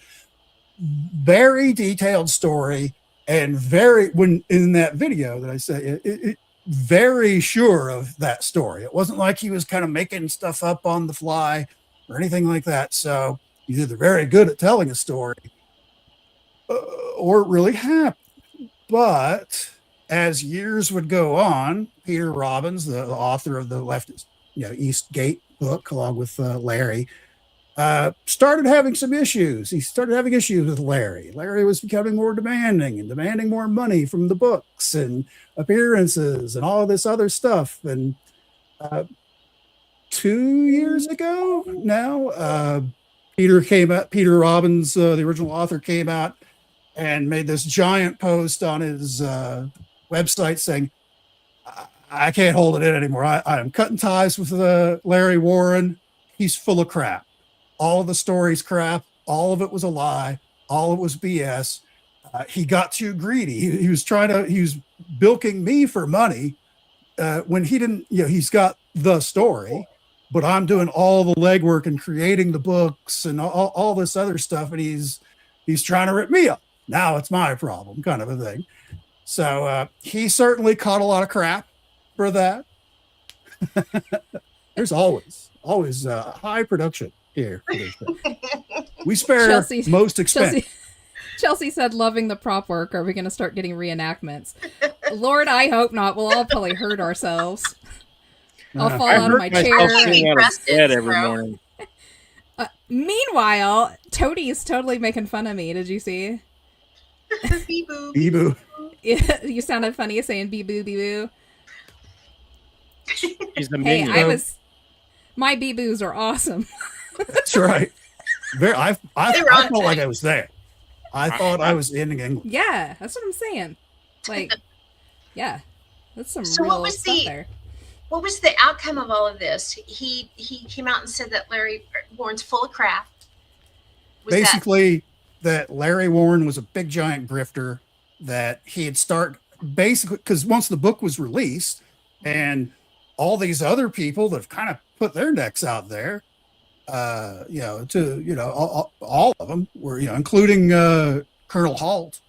Very detailed story. And when in that video that I said, it very sure of that story. It wasn't like he was kind of making stuff up on the fly or anything like that. So he's either very good at telling a story or it really happened. But as years would go on, Peter Robbins, the author of the leftist, East Gate book, along with Larry, started having some issues. He started having issues with Larry. Larry was becoming more demanding and demanding more money from the books and appearances and all this other stuff. And 2 years ago now, Peter Robbins, the original author, came out and made this giant post on his website saying, I can't hold it in anymore. I am cutting ties with Larry Warren. He's full of crap. All of the story's crap. All of it was a lie. All of it was BS. He got too greedy. He was bilking me for money when he didn't, he's got the story, but I'm doing all the legwork and creating the books and all this other stuff. And he's trying to rip me up. Now it's my problem, kind of a thing. So he certainly caught a lot of crap for that. There's always high production here. We spare most expense. Chelsea said, loving the prop work. Are we going to start getting reenactments? Lord, I hope not. We'll all probably hurt ourselves. I'll fall out of my chair. Every morning. Meanwhile, Toadie's totally making fun of me. Did you see? Bee-boo. Bee-boo. You sounded funny saying bee-boo, bee-boo. Hey, my bee-boos are awesome. That's right. I felt like I was there. I thought I was in England. Yeah, that's what I'm saying. Like, yeah, that's some so real stuff there. What was the outcome of all of this? He came out and said that Larry Warren's full of crap. That Larry Warren was a big giant grifter, that he had because once the book was released and all these other people that have kind of put their necks out there, all of them were, including Colonel Halt.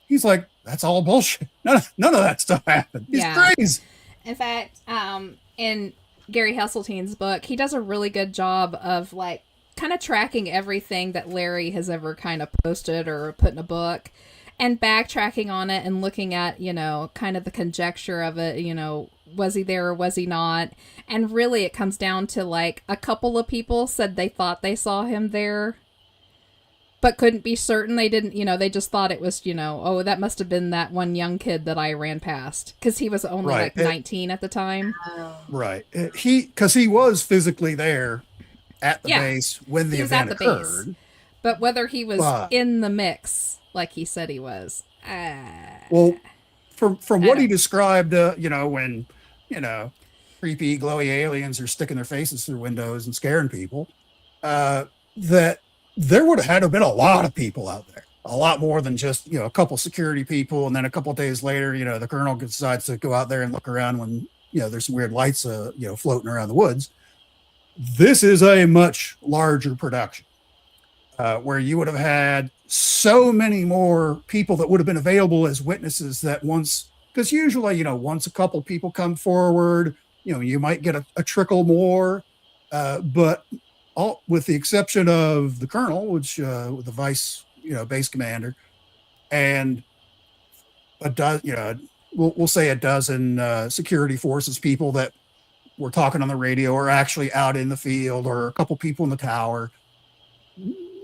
He's like, that's all bullshit. None of that stuff happened. He's crazy. In fact, in Gary Hesseltine's book, he does a really good job of like kind of tracking everything that Larry has ever kind of posted or put in a book and backtracking on it and looking at, kind of the conjecture of it, was he there or was he not? And really it comes down to like a couple of people said they thought they saw him there, but couldn't be certain. They didn't, they just thought it was, oh, that must have been that one young kid that I ran past. Because he was only Right. like 19 at the time. Oh. Right. Because he was physically there at the Yeah. base when the He was event at the base. occurred. But whether he was But- in the mix, like he said he was, Well, from what don't- he described, when, creepy, glowy aliens are sticking their faces through windows and scaring people, that there would have had to have been a lot of people out there, a lot more than just, a couple security people. And then a couple of days later, the colonel decides to go out there and look around when, there's some weird lights, floating around the woods. This is a much larger production where you would have had so many more people that would have been available as witnesses that once, because usually, once a couple people come forward, you might get a trickle more, but all with the exception of the colonel, which the vice, base commander, and a dozen, we'll say a dozen security forces people that were talking on the radio or actually out in the field, or a couple people in the tower.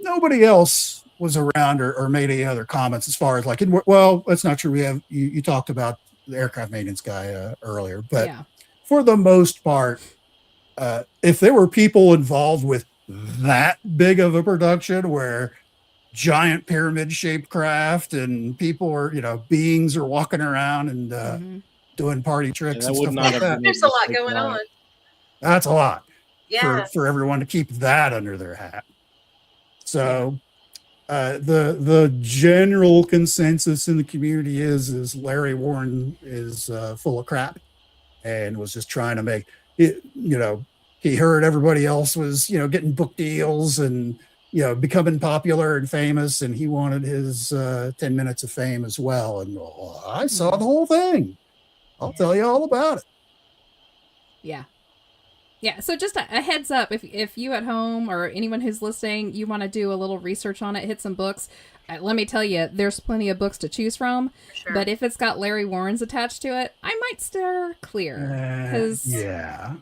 Nobody else was around or made any other comments as far as like, well, that's not true. We have, you talked about the aircraft maintenance guy earlier, but yeah. for the most part, if there were people involved with that big of a production where giant pyramid shaped craft and people are, beings are walking around and doing party tricks that and would stuff not like have that, been There's a lot going on. that's a lot Yeah. for everyone to keep that under their hat. So the general consensus in the community is Larry Warren is full of crap and was just trying to make it, he heard everybody else was, getting book deals and, becoming popular and famous, and he wanted his 10 minutes of fame as well. And I saw the whole thing. I'll tell you all about it. Yeah. Yeah, so just a heads up, if you at home or anyone who's listening, you want to do a little research on it, hit some books. Let me tell you, there's plenty of books to choose from. Sure. But if it's got Larry Warren's attached to it, I might steer clear. 'Cause- Yeah.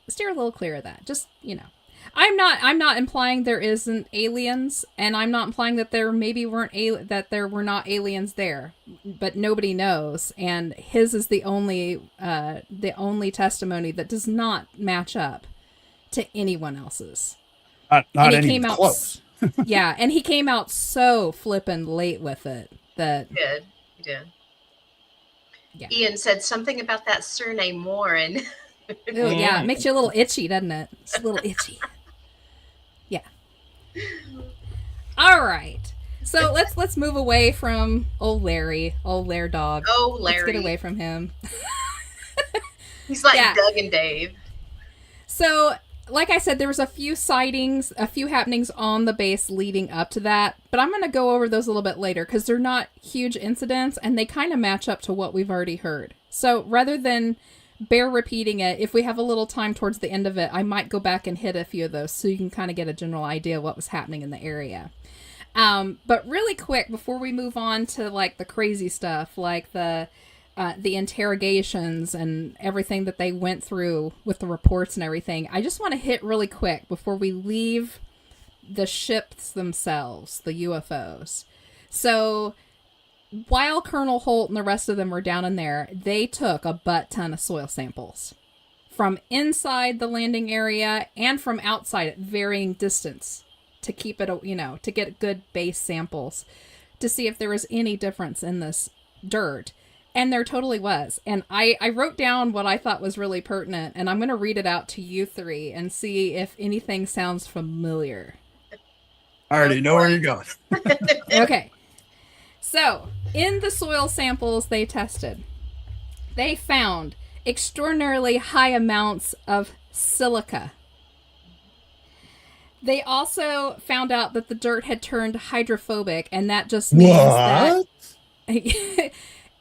steer a little clear of that. Just, I'm not implying there isn't aliens, and I'm not implying that there maybe that there were not aliens there, but nobody knows. And his is the only testimony that does not match up to anyone else's. Not And he any came out close. yeah, and he came out so flippin' late with it that He did. Yeah. Ian said something about that surname Warren. oh yeah, it makes you a little itchy, doesn't it? It's a little itchy. Yeah. All right. So let's move away from old Larry dog. Oh, Let's Larry. get away from him. He's like Yeah. Doug and Dave. So, like I said, there was a few sightings, a few happenings on the base leading up to that, but I'm going to go over those a little bit later because they're not huge incidents and they kind of match up to what we've already heard. So, rather than bear repeating it, if we have a little time towards the end of it, I might go back and hit a few of those so you can kind of get a general idea of what was happening in the area. But really quick, before we move on to like the crazy stuff, like the interrogations and everything that they went through with the reports and everything, I just want to hit really quick before we leave the ships themselves, the UFOs. So while Colonel Holt and the rest of them were down in there, they took a butt ton of soil samples from inside the landing area and from outside at varying distance to keep it, to get good base samples to see if there was any difference in this dirt. And there totally was. And I wrote down what I thought was really pertinent, and I'm going to read it out to you three and see if anything sounds familiar. I already know where you're going. Okay. So, in the soil samples they tested, they found extraordinarily high amounts of silica. They also found out that the dirt had turned hydrophobic, and that just means that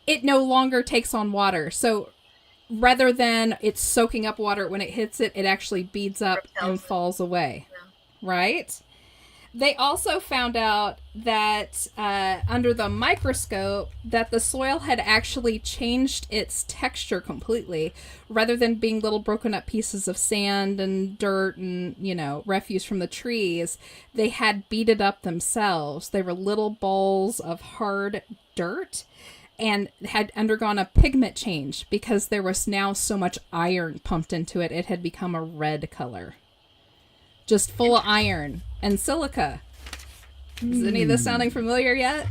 it no longer takes on water. So rather than it's soaking up water when it hits it, it actually beads up and falls away. Yeah. Right? They also found out that under the microscope that the soil had actually changed its texture completely. Rather than being little broken up pieces of sand and dirt and, refuse from the trees, they had beat it up themselves. They were little balls of hard dirt and had undergone a pigment change because there was now so much iron pumped into it. It had become a red color. Just full of iron and silica. Is any of this sounding familiar yet?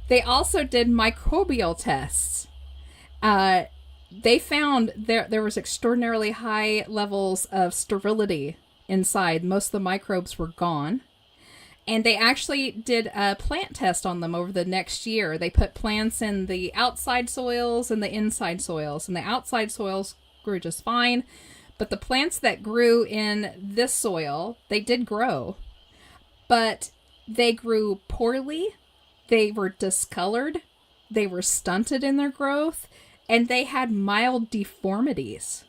They also did microbial tests. They found there was extraordinarily high levels of sterility inside. Most of the microbes were gone. And they actually did a plant test on them over the next year. They put plants in the outside soils and the inside soils. And the outside soils grew just fine. But the plants that grew in this soil, they did grow, but they grew poorly, they were discolored, they were stunted in their growth, and they had mild deformities.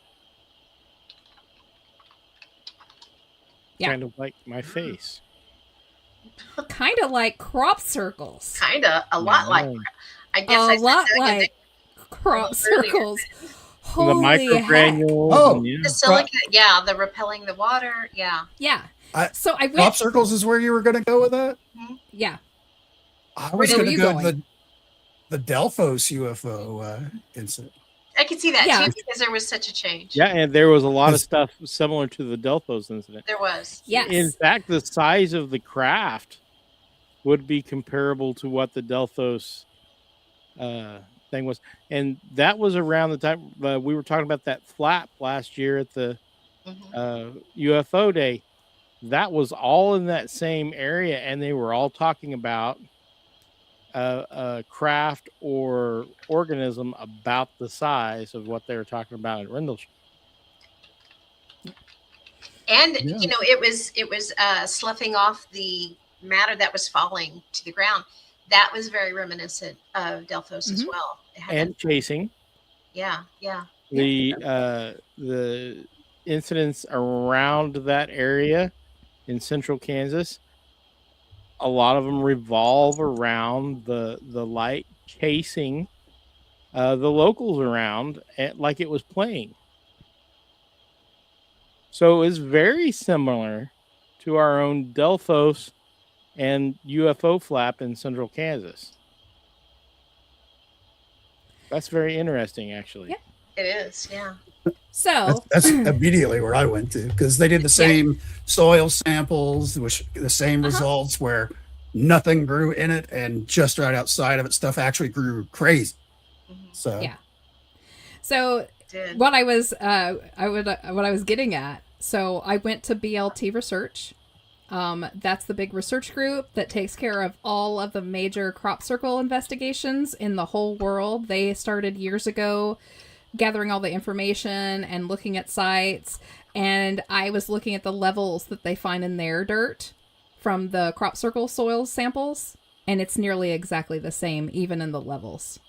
Yeah. Kind of like my face. Kind of like crop circles. Kind of, a lot like. I guess A I lot said that like crop earlier. circles. The Holy heck. microgranules. Oh. The silica, yeah, the repelling the water, yeah. Yeah. I- So I went. Crop circles is where you were going to go with that? Yeah. I Where was were going to you go going? to the Delphos UFO incident. I could see that Yeah. too because there was such a change. Yeah, and there was a lot of stuff similar to the Delphos incident. There was. Yes. In fact, the size of the craft would be comparable to what the Delphos thing was. And that was around the time we were talking about that flap last year at the UFO day. That was all in that same area, and they were all talking about a craft or organism about the size of what they were talking about at Rendlesham. And Yeah. it was sloughing off the matter that was falling to the ground. That was very reminiscent of Delphos as well. It had And chasing. yeah. The incidents around that area in central Kansas, a lot of them revolve around the light chasing the locals around like it was playing. So it's very similar to our own Delphos and UFO flap in central Kansas. That's very interesting, actually. Yeah. It is, yeah. So That's immediately where I went to because they did the same soil samples, which the same results where nothing grew in it, and just right outside of it, stuff actually grew crazy. So yeah. So Did. what I was what I was getting at. So I went to BLT Research. That's the big research group that takes care of all of the major crop circle investigations in the whole world. They started years ago gathering all the information and looking at sites. And I was looking at the levels that they find in their dirt from the crop circle soil samples. And it's nearly exactly the same, even in the levels.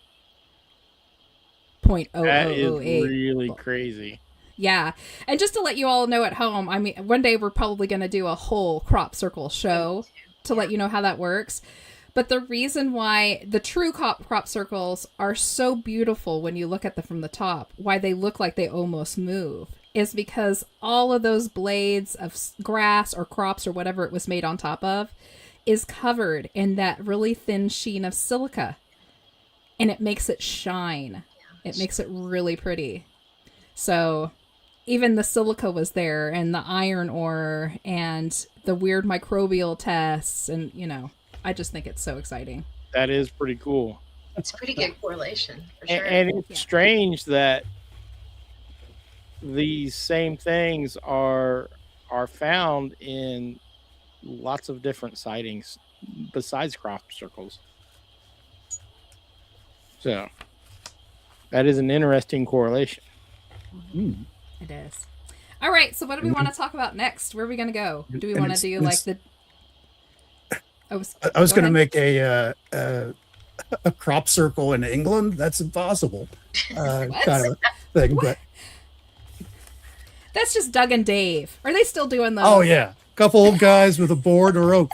That is 0.0008. really crazy. Yeah. And just to let you all know at home, I mean, one day we're probably going to do a whole crop circle show to let you know how that works. But the reason why the true crop circles are so beautiful when you look at them from the top, why they look like they almost move, is because all of those blades of grass or crops or whatever it was made on top of is covered in that really thin sheen of silica. And it makes it shine. It makes it really pretty. So even the silica was there, and the iron ore, and the weird microbial tests, and, I just think it's so exciting. That is pretty cool. It's a pretty good correlation for sure. And it's strange that these same things are found in lots of different sightings besides crop circles. So that is an interesting correlation. It is. All right, so what do we want to talk about next? Where are we going to go? Do we want to do like the... I was going to make a crop circle in England. That's impossible, kind of thing. But that's just Doug and Dave. Are they still doing those? oh yeah, couple old guys with a board and a rope.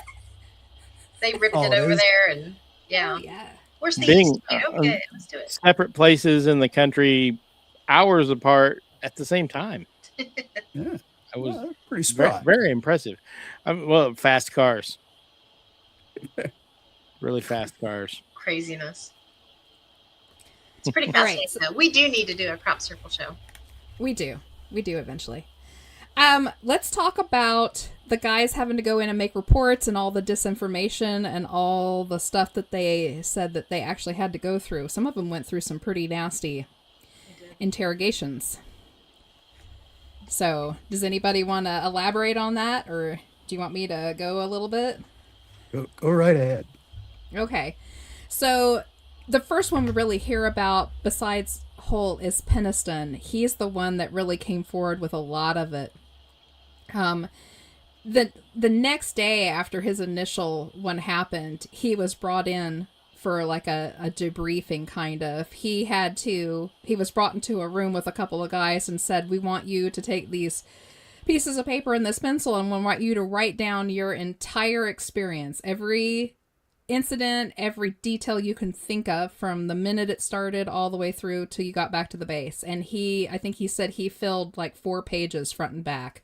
They ripped Oh, it it over is? there, and yeah. Oh, yeah. Where's the Being east? Okay, let's do it. separate places in the country, hours apart at the same time. Yeah. I was Well, pretty very, spry. very impressive. Well, fast cars, really fast cars. Craziness. It's pretty All right, fascinating, though. We do need to do a crop circle show. we do eventually. Let's talk about the guys having to go in and make reports and all the disinformation and all the stuff that they said that they actually had to go through. Some of them went through some pretty nasty interrogations. So, does anybody want to elaborate on that, or do you want me to go a little bit? Go right ahead. Okay. So, the first one we really hear about, besides Holt, is Peniston. He's the one that really came forward with a lot of it. The next day after his initial one happened, he was brought in for like a debriefing, kind of. He was brought into a room with a couple of guys and said, we want you to take these pieces of paper and this pencil, and we want you to write down your entire experience, every incident, every detail you can think of from the minute it started all the way through till you got back to the base. And I think he said he filled like 4 pages front and back.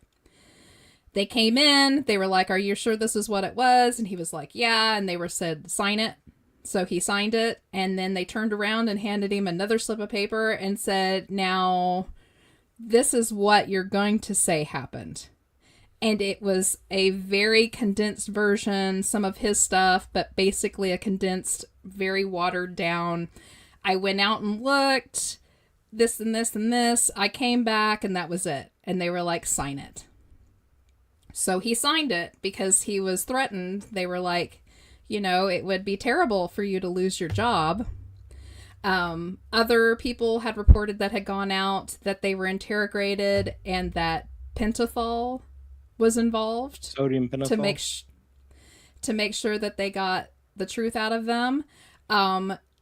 They came in, they were like, are you sure this is what it was? And he was like, yeah. And they said, sign it. So he signed it, and then they turned around and handed him another slip of paper and said, now, this is what you're going to say happened. And it was a very condensed version, some of his stuff, but basically a condensed, very watered down. I went out and looked, this and this and this. I came back, and that was it. And they were like, sign it. So he signed it because he was threatened. They were like, it would be terrible for you to lose your job. Other people had reported that had gone out, that they were interrogated, and that pentothal was involved. Sodium pentothal. To make sure that they got the truth out of them.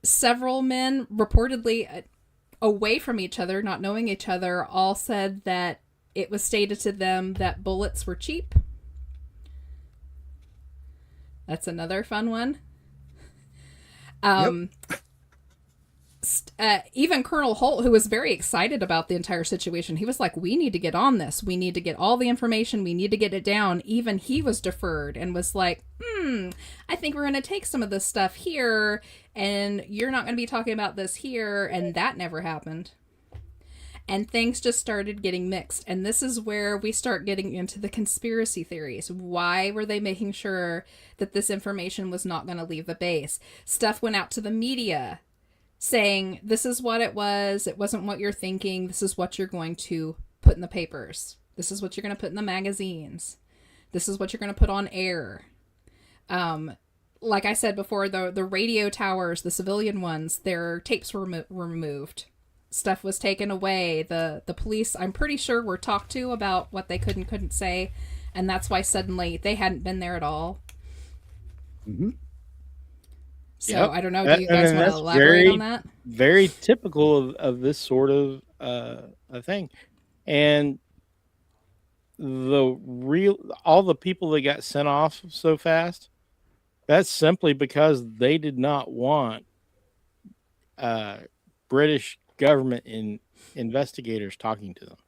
Several men reportedly away from each other, not knowing each other, all said that it was stated to them that bullets were cheap. That's another fun one. Even Colonel Holt, who was very excited about the entire situation, he was like, we need to get on this. We need to get all the information. We need to get it down. Even he was deferred and was like, I think we're going to take some of this stuff here, and you're not going to be talking about this here. And that never happened. And things just started getting mixed. And this is where we start getting into the conspiracy theories. Why were they making sure that this information was not going to leave the base? Stuff went out to the media saying, this is what it was. It wasn't what you're thinking. This is what you're going to put in the papers. This is what you're going to put in the magazines. This is what you're going to put on air. Like I said before, the radio towers, the civilian ones, their tapes were removed. Stuff was taken away. The police, I'm pretty sure, were talked to about what they could and couldn't say, and that's why suddenly they hadn't been there at all. Mm-hmm. So Yep. I don't know. Do you guys want to elaborate on that? Very typical of this sort of a thing, and all the people that got sent off so fast, that's simply because they did not want British government investigators talking to them,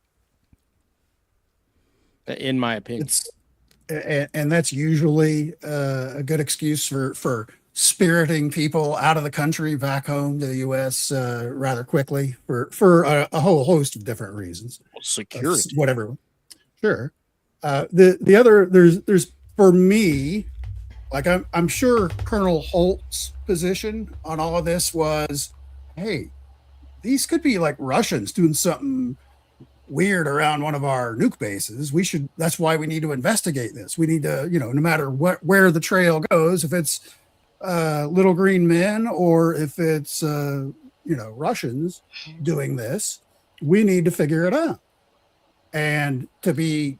in my opinion. And that's usually a good excuse for spiriting people out of the country back home to the U.S. Rather quickly for a whole host of different reasons. Security, whatever. Sure. The other there's for me, like I'm sure Colonel Holt's position on all of this was, hey, these could be like Russians doing something weird around one of our nuke bases. That's why we need to investigate this. We need to, no matter where the trail goes, if it's little green men or if it's, Russians doing this, we need to figure it out. And to be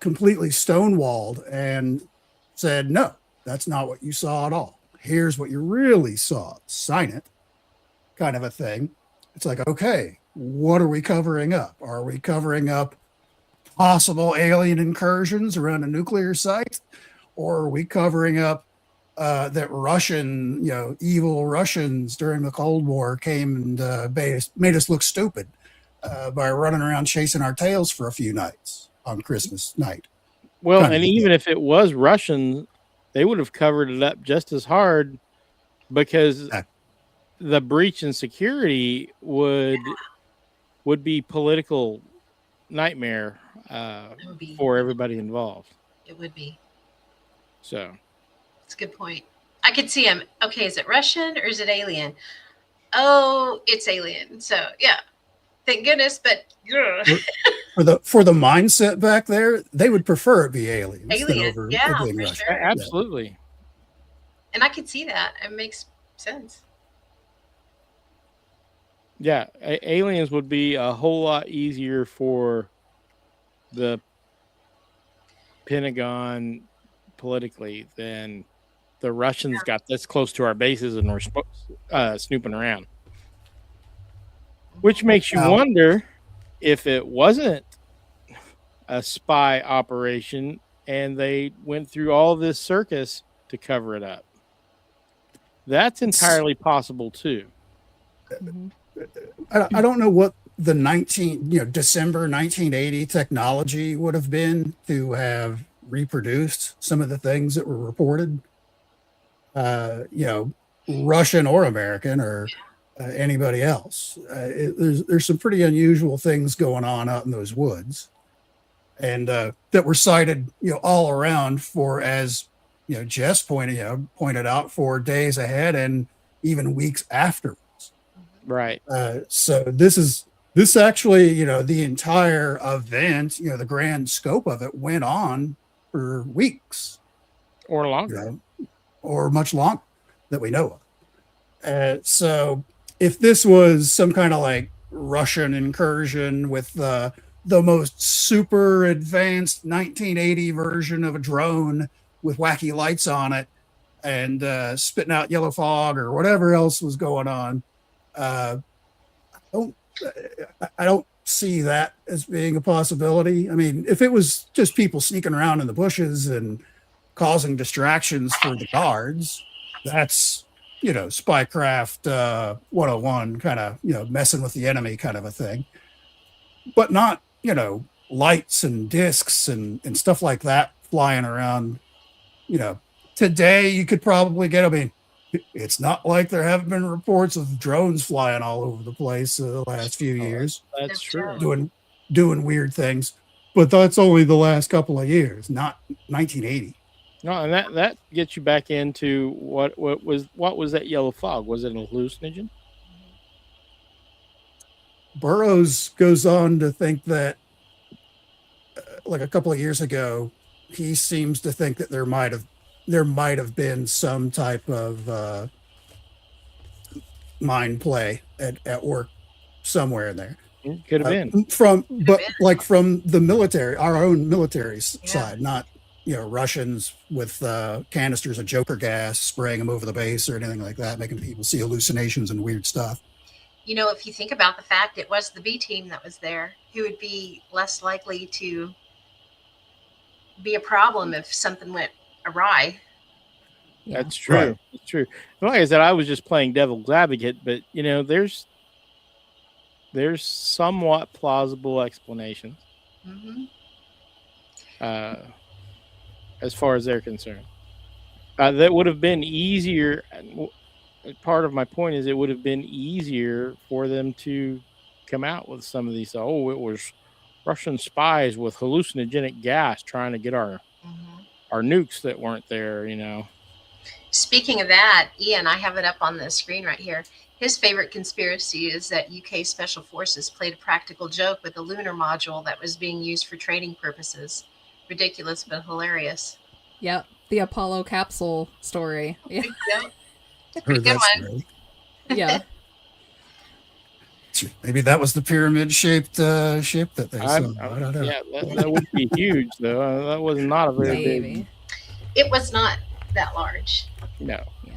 completely stonewalled and said, no, that's not what you saw at all. Here's what you really saw. Sign it, kind of a thing. It's like, okay, what are we covering up? Are we covering up possible alien incursions around a nuclear site? Or are we covering up that Russian, evil Russians during the Cold War came and made us look stupid by running around chasing our tails for a few nights on Christmas night. Well, Kind of and deal. even if it was Russian, they would have covered it up just as hard because the breach in security would be political nightmare for everybody involved. It would be. So it's a good point. I could see him. Okay, is it Russian or is it alien? Oh, it's alien. So yeah, thank goodness. But for the mindset back there, they would prefer it be aliens than over yeah, being for Russian. sure. Absolutely. Yeah. And I could see that. It makes sense. Yeah, aliens would be a whole lot easier for the Pentagon politically than the Russians got this close to our bases and were snooping around. Which makes you wonder if it wasn't a spy operation and they went through all this circus to cover it up. That's entirely possible too. I don't know what the December 1980 technology would have been to have reproduced some of the things that were reported. Russian or American or anybody else. There's some pretty unusual things going on out in those woods, and that were cited all around for, as Jess pointed out, for days ahead and even weeks after. Right. So this actually, the entire event, the grand scope of it went on for weeks or longer, or much longer that we know of. So if this was some kind of like Russian incursion with the most super advanced 1980 version of a drone with wacky lights on it and spitting out yellow fog or whatever else was going on, I don't see that as being a possibility. I mean, if it was just people sneaking around in the bushes and causing distractions for the guards, that's, spycraft 101 kind of, messing with the enemy kind of a thing. But not, lights and discs and stuff like that flying around. Today you could probably get, it's not like there haven't been reports of drones flying all over the place the last few years. That's true. Doing weird things, but that's only the last couple of years, not 1980. No, and that gets you back into what was that yellow fog? Was it a hallucinogen? Burroughs goes on to think that, like a couple of years ago, he seems to think that there might have been some type of mind play at work somewhere in there. Could have been from the military, our own military side, not Russians with canisters of Joker gas spraying them over the base or anything like that, making people see hallucinations and weird stuff. If you think about the fact it was the B team that was there, who would be less likely to be a problem if something went awry. Yeah. That's true. Right. It's true. Like I said, I was just playing devil's advocate, but there's somewhat plausible explanations as far as they're concerned. That would have been easier. Part of my point is it would have been easier for them to come out with some of these. Oh, it was Russian spies with hallucinogenic gas trying to get our nukes that weren't there, Speaking of that, Ian, I have it up on the screen right here. His favorite conspiracy is that UK Special Forces played a practical joke with a lunar module that was being used for trading purposes. Ridiculous, but hilarious. Yep. The Apollo capsule story. Yeah. Yep. Heard Good that one. story. Yeah. Maybe that was the pyramid-shaped ship that they saw. I don't know. Yeah, that would be huge, though. That was not a very big. It was not that large. No. Yeah.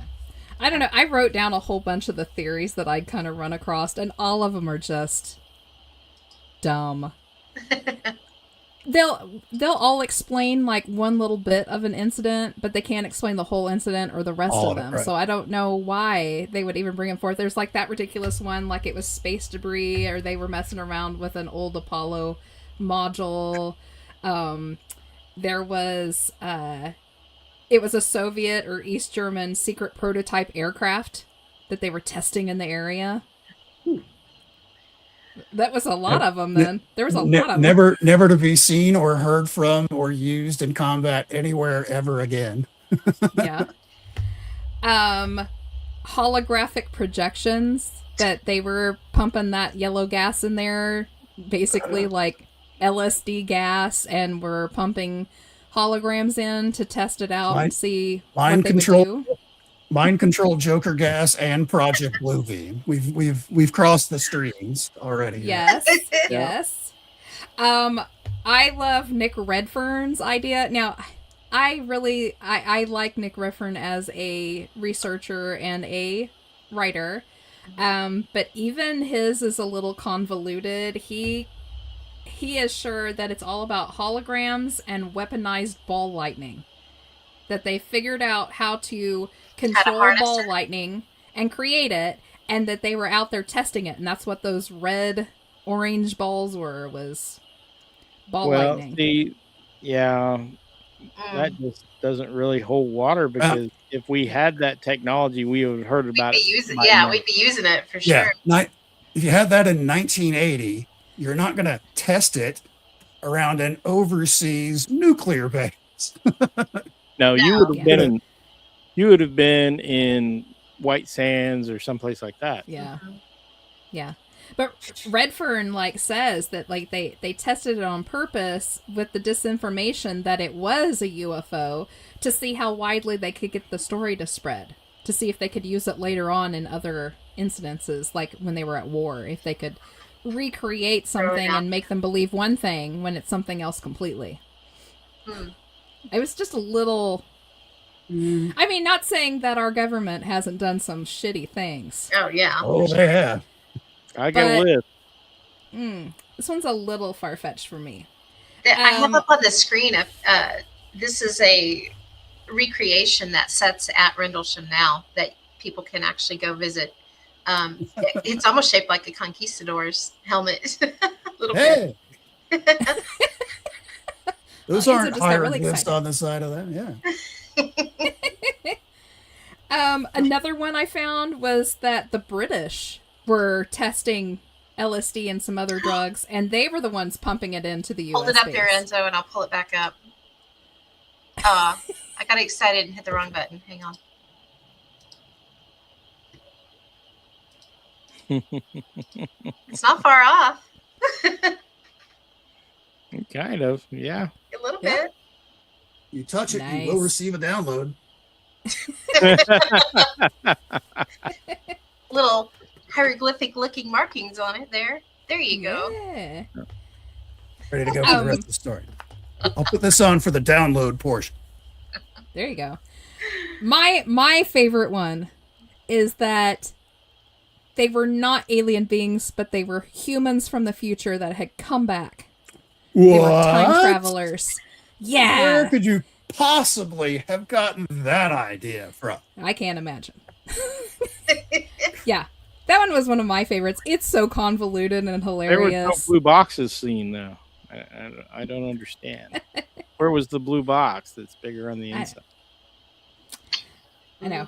I don't know. I wrote down a whole bunch of the theories that I'd kind of run across, and all of them are just dumb. they'll all explain like one little bit of an incident, but they can't explain the whole incident or the rest All of of it, them. right. So I don't know why they would even bring them forth. There's like that ridiculous one, like it was space debris, or they were messing around with an old Apollo module. There was it was a Soviet or East German secret prototype aircraft that they were testing in the area. That was a lot of them then. There was a lot of them. Never to be seen or heard from or used in combat anywhere ever again. Yeah. Holographic projections that they were pumping that yellow gas in there, basically like LSD gas, and were pumping holograms in to test it out and see mind what they control. would do. Mind control, Joker gas, and Project Bluebeam. We've crossed the streams already. Yes, yes. I love Nick Redfern's idea. Now, I like Nick Redfern as a researcher and a writer, but even his is a little convoluted. He is sure that it's all about holograms and weaponized ball lightning. That they figured out how to control ball lightning and create it, and that they were out there testing it, and that's what those red orange balls was ball lightning. That just doesn't really hold water, because if we had that technology, we would have heard about it. We'd be using it for sure. If you had that in 1980, you're not going to test it around an overseas nuclear base. No, you would have been in White Sands or someplace like that. Yeah. Yeah. But Redfern says that they tested it on purpose with the disinformation that it was a UFO to see how widely they could get the story to spread, to see if they could use it later on in other incidences, like when they were at war, if they could recreate something and make them believe one thing when it's something else completely. It was just a little... I mean, not saying that our government hasn't done some shitty things. Oh, yeah. Oh, they have. I got a list. This one's a little far-fetched for me. I have up on the screen, this is a recreation that sets at Rendlesham now that people can actually go visit. It's almost shaped like a conquistador's helmet. Little bit. Those aren't hieroglyphs on the side of that. Yeah. Another one I found was that the British were testing LSD and some other drugs, and they were the ones pumping it into the US Hold it up base. there, Enzo, and I'll pull it back up. I got excited and hit the wrong button. Hang on. It's not far off. Kind of, yeah. A little bit. You touch it, you will receive a download. Little hieroglyphic looking markings on it there. There you go. Yeah. Ready to go for the rest of the story. I'll put this on for the download portion. There you go. My favorite one is that they were not alien beings, but they were humans from the future that had come back. What? They were time travelers. Yeah. Where could you possibly have gotten that idea from? I can't imagine. Yeah. That one was one of my favorites. It's so convoluted and hilarious. There was no blue boxes seen, though. I don't understand. Where was the blue box that's bigger on the inside? I know.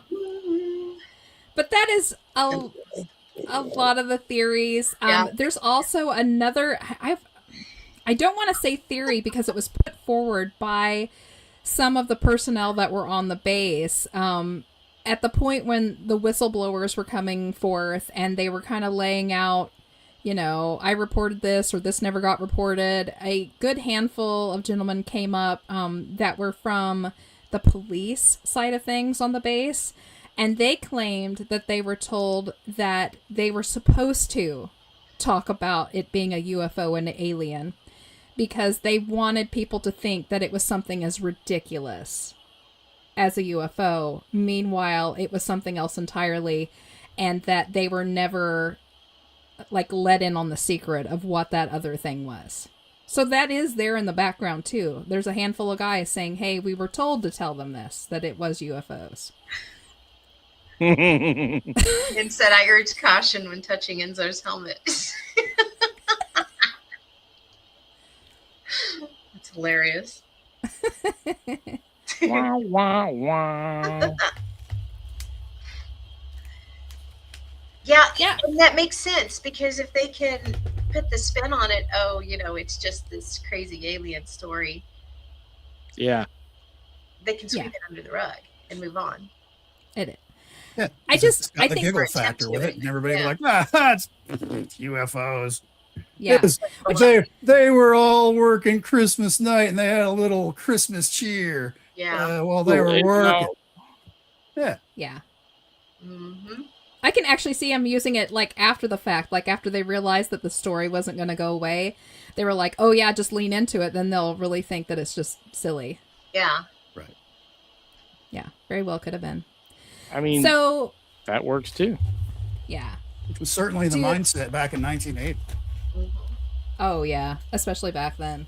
But that is a lot of the theories. There's also another... I don't want to say theory because it was put forward by some of the personnel that were on the base. At the point when the whistleblowers were coming forth and they were kind of laying out, I reported this or this never got reported, a good handful of gentlemen came up that were from the police side of things on the base. And they claimed that they were told that they were supposed to talk about it being a UFO and an alien because they wanted people to think that it was something as ridiculous as a UFO. Meanwhile, it was something else entirely, and that they were never let in on the secret of what that other thing was. So that is there in the background too. There's a handful of guys saying, "Hey, we were told to tell them this, that it was UFOs." And said, "I urge caution when touching Enzo's helmet." It's hilarious. Wah, wah, wah. Yeah, and that makes sense because if they can put the spin on it, it's just this crazy alien story, Yeah. they can sweep it under the rug and move on. It is. Yeah, I it's got the think giggle we're factor with it, attempting and everybody yeah. like, it's UFOs. Yeah. Yes, they were all working Christmas night, and they had a little Christmas cheer Yeah. while they were working. Yeah. Mm-hmm. I can actually see them using it like after the fact, like after they realized that the story wasn't going to go away. They were like, "Oh yeah, just lean into it." Then they'll really think that it's just silly. Yeah. Right. Yeah, very well could have been. I mean, So, that works too. yeah. Which was certainly the mindset back in 1980. Mm-hmm. Oh yeah, especially back then.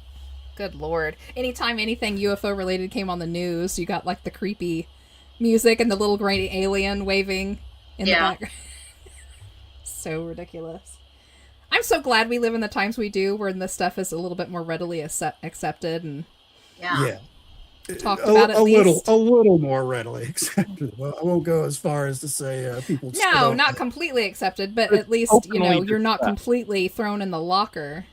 Good Lord. Anytime anything UFO related came on the news, you got like the creepy music and the little gray alien waving in the background. So ridiculous. I'm so glad we live in the times we do where this stuff is a little bit more readily accepted and talked about at least. A little more readily accepted. Well, I won't go as far as to say people. No, not completely accepted, but at least, you're not completely thrown in the locker.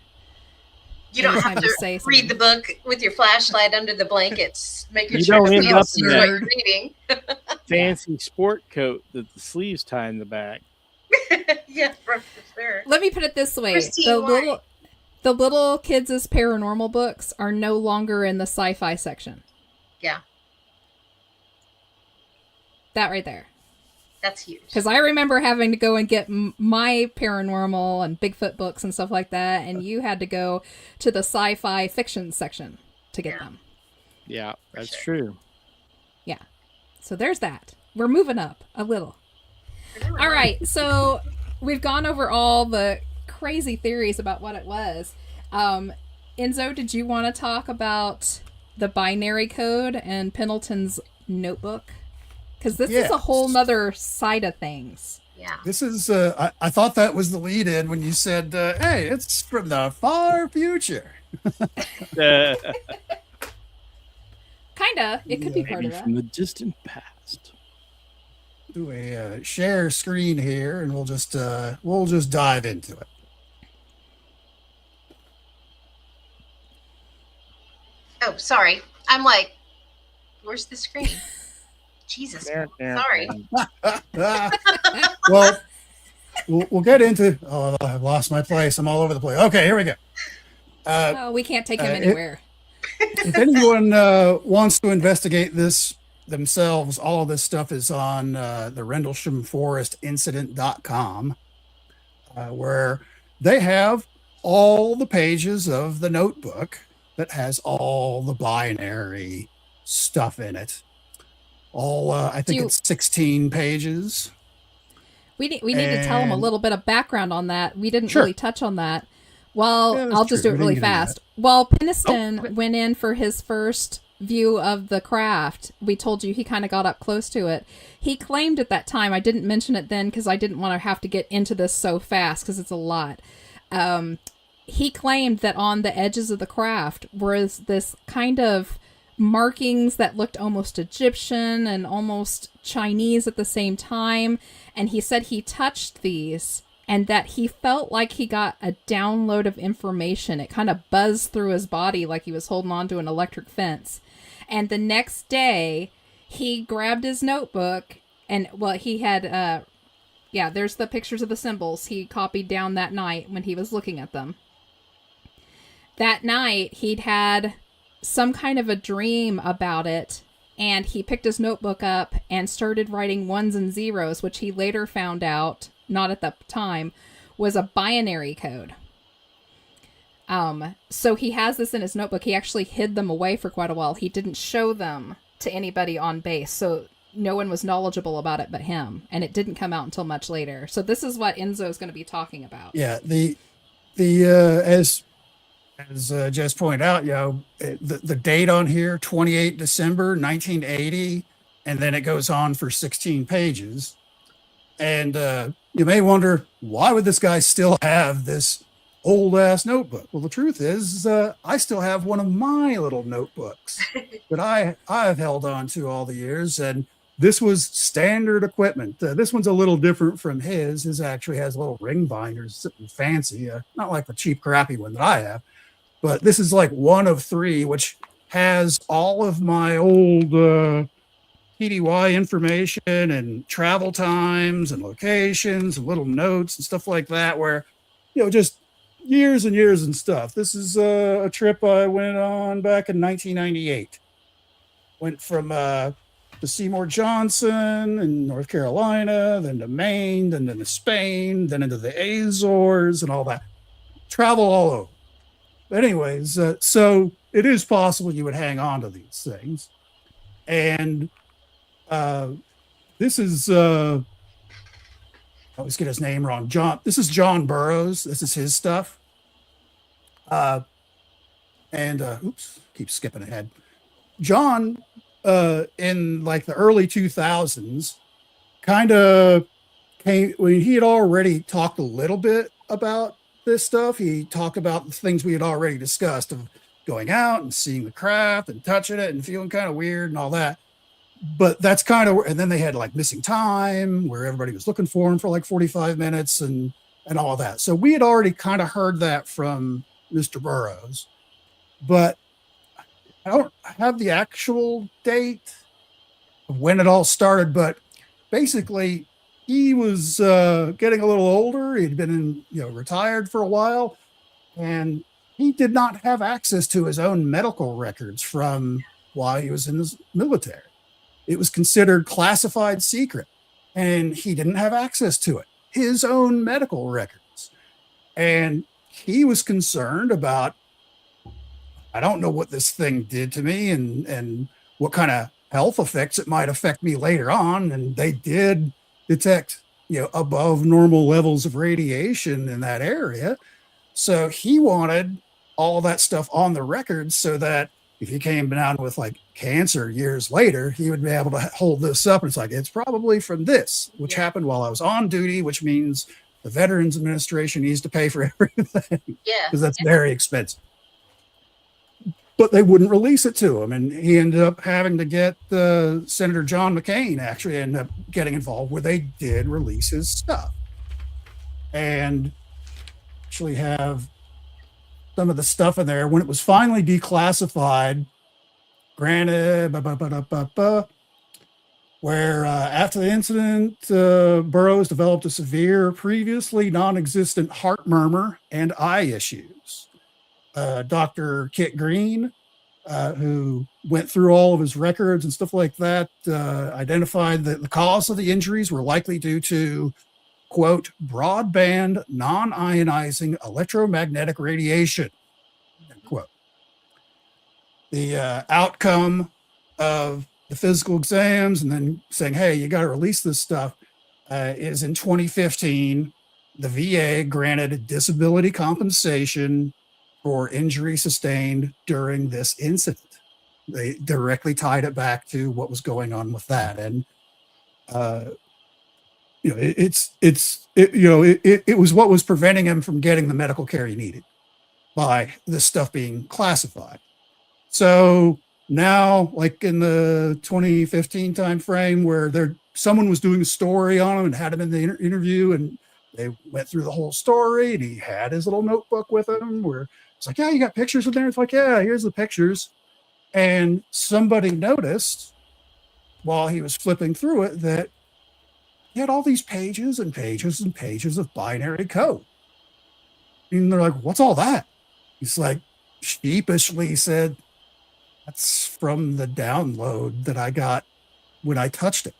You don't have to say read the book with your flashlight under the blankets, making You sure don't nobody end else up sees in what that. you're reading. Fancy sport coat that the sleeves tie in the back. Yeah, for sure. Let me put it this way. Christine White. The little kids' paranormal books are no longer in the sci-fi section. Yeah. That right there. That's huge. Because I remember having to go and get my paranormal and Bigfoot books and stuff like that, and you had to go to the sci-fi fiction section to get them. Yeah, that's true. Yeah. So there's that. We're moving up a little. All right. So we've gone over all the crazy theories about what it was. Enzo, did you want to talk about the binary code and Pendleton's notebook? Because this is a whole nother side of things. Yeah. This is, I thought that was the lead in when you said, hey, it's from the far future. Kinda. It could be part of that. From the distant past. Do a share screen here, and we'll just dive into it. Oh, sorry. I'm like, where's the screen? Jesus. Sorry. Well, we'll get into. Oh, I've lost my place. I'm all over the place. Okay, here we go. We can't take him anywhere. If anyone wants to investigate this themselves, all of this stuff is on the Rendlesham Forest Incident.com, where they have all the pages of the notebook that has all the binary stuff in it. All, I think it's 16 pages. We need to tell them a little bit of background on that. We didn't really touch on that. Well, I'll just do it really fast. While Peniston went in for his first view of the craft, we told you he kind of got up close to it. He claimed at that time, I didn't mention it then because I didn't want to have to get into this so fast because it's a lot. He claimed that on the edges of the craft was this kind of markings that looked almost Egyptian and almost Chinese at the same time. And he said he touched these and that he felt like he got a download of information. It kind of buzzed through his body like he was holding on to an electric fence. And the next day, he grabbed his notebook and, well, he had, there's the pictures of the symbols he copied down that night when he was looking at them. That night, he'd had some kind of a dream about it, and he picked his notebook up and started writing ones and zeros, which he later found out, not at the time, was a binary code. So he has this in his notebook. He actually hid them away for quite a while. He didn't show them to anybody on base, so no one was knowledgeable about it but him, and it didn't come out until much later. So this is what Enzo is going to be talking about. Yeah, the as just pointed out, the date on here, 28 December 1980, and then it goes on for 16 pages. And you may wonder, why would this guy still have this old ass notebook? Well, the truth is, I still have one of my little notebooks that I've held on to all the years, and this was standard equipment. This one's a little different from his. His actually has little ring binders, something fancy, not like the cheap, crappy one that I have. But this is like one of three, which has all of my old TDY information and travel times and locations and little notes and stuff like that, where, just years and years and stuff. This is a trip I went on back in 1998. Went from to Seymour Johnson in North Carolina, then to Maine, then to Spain, then into the Azores and all that. Travel all over. But anyways, so it is possible you would hang on to these things. And this is, I always get his name wrong. This is John Burroughs. This is his stuff. Oops, keep skipping ahead. John, in like the early 2000s, kind of came when he had already talked a little bit about this stuff. He talked about the things we had already discussed of going out and seeing the craft and touching it and feeling kind of weird and all that. But that's kind of, and then they had like Missing Time, where everybody was looking for him for like 45 minutes and all that. So we had already kind of heard that from Mr. Burroughs, but I don't have the actual date of when it all started. But basically, he was getting a little older. He'd been retired for a while, and he did not have access to his own medical records from while he was in the military. It was considered classified secret, and he didn't have access to it, his own medical records. And he was concerned about, I don't know what this thing did to me and what kind of health effects it might affect me later on. And they did detect, above normal levels of radiation in that area. So he wanted all that stuff on the record so that if he came down with like cancer years later, he would be able to hold this up. And it's like, it's probably from this, which happened while I was on duty, which means the Veterans Administration needs to pay for everything. Yeah. Because that's very expensive. But they wouldn't release it to him. And he ended up having to get Senator John McCain actually ended up getting involved, where they did release his stuff. And actually have some of the stuff in there when it was finally declassified, granted, where after the incident, Burroughs developed a severe, previously non-existent heart murmur and eye issues. Dr. Kit Green, who went through all of his records and stuff like that, identified that the cause of the injuries were likely due to, quote, broadband non-ionizing electromagnetic radiation, end quote. The outcome of the physical exams and then saying, hey, you got to release this stuff, is in 2015, the VA granted disability compensation for injury sustained during this incident. They directly tied it back to what was going on with that. And, it was what was preventing him from getting the medical care he needed by this stuff being classified. So now, like in the 2015 timeframe, where someone was doing a story on him and had him in the interview, and they went through the whole story, and he had his little notebook with him where it's like, yeah, you got pictures in there. It's like, yeah, here's the pictures. And somebody noticed while he was flipping through it that he had all these pages and pages and pages of binary code. And they're like, what's all that? He's like, sheepishly said, that's from the download that I got when I touched it.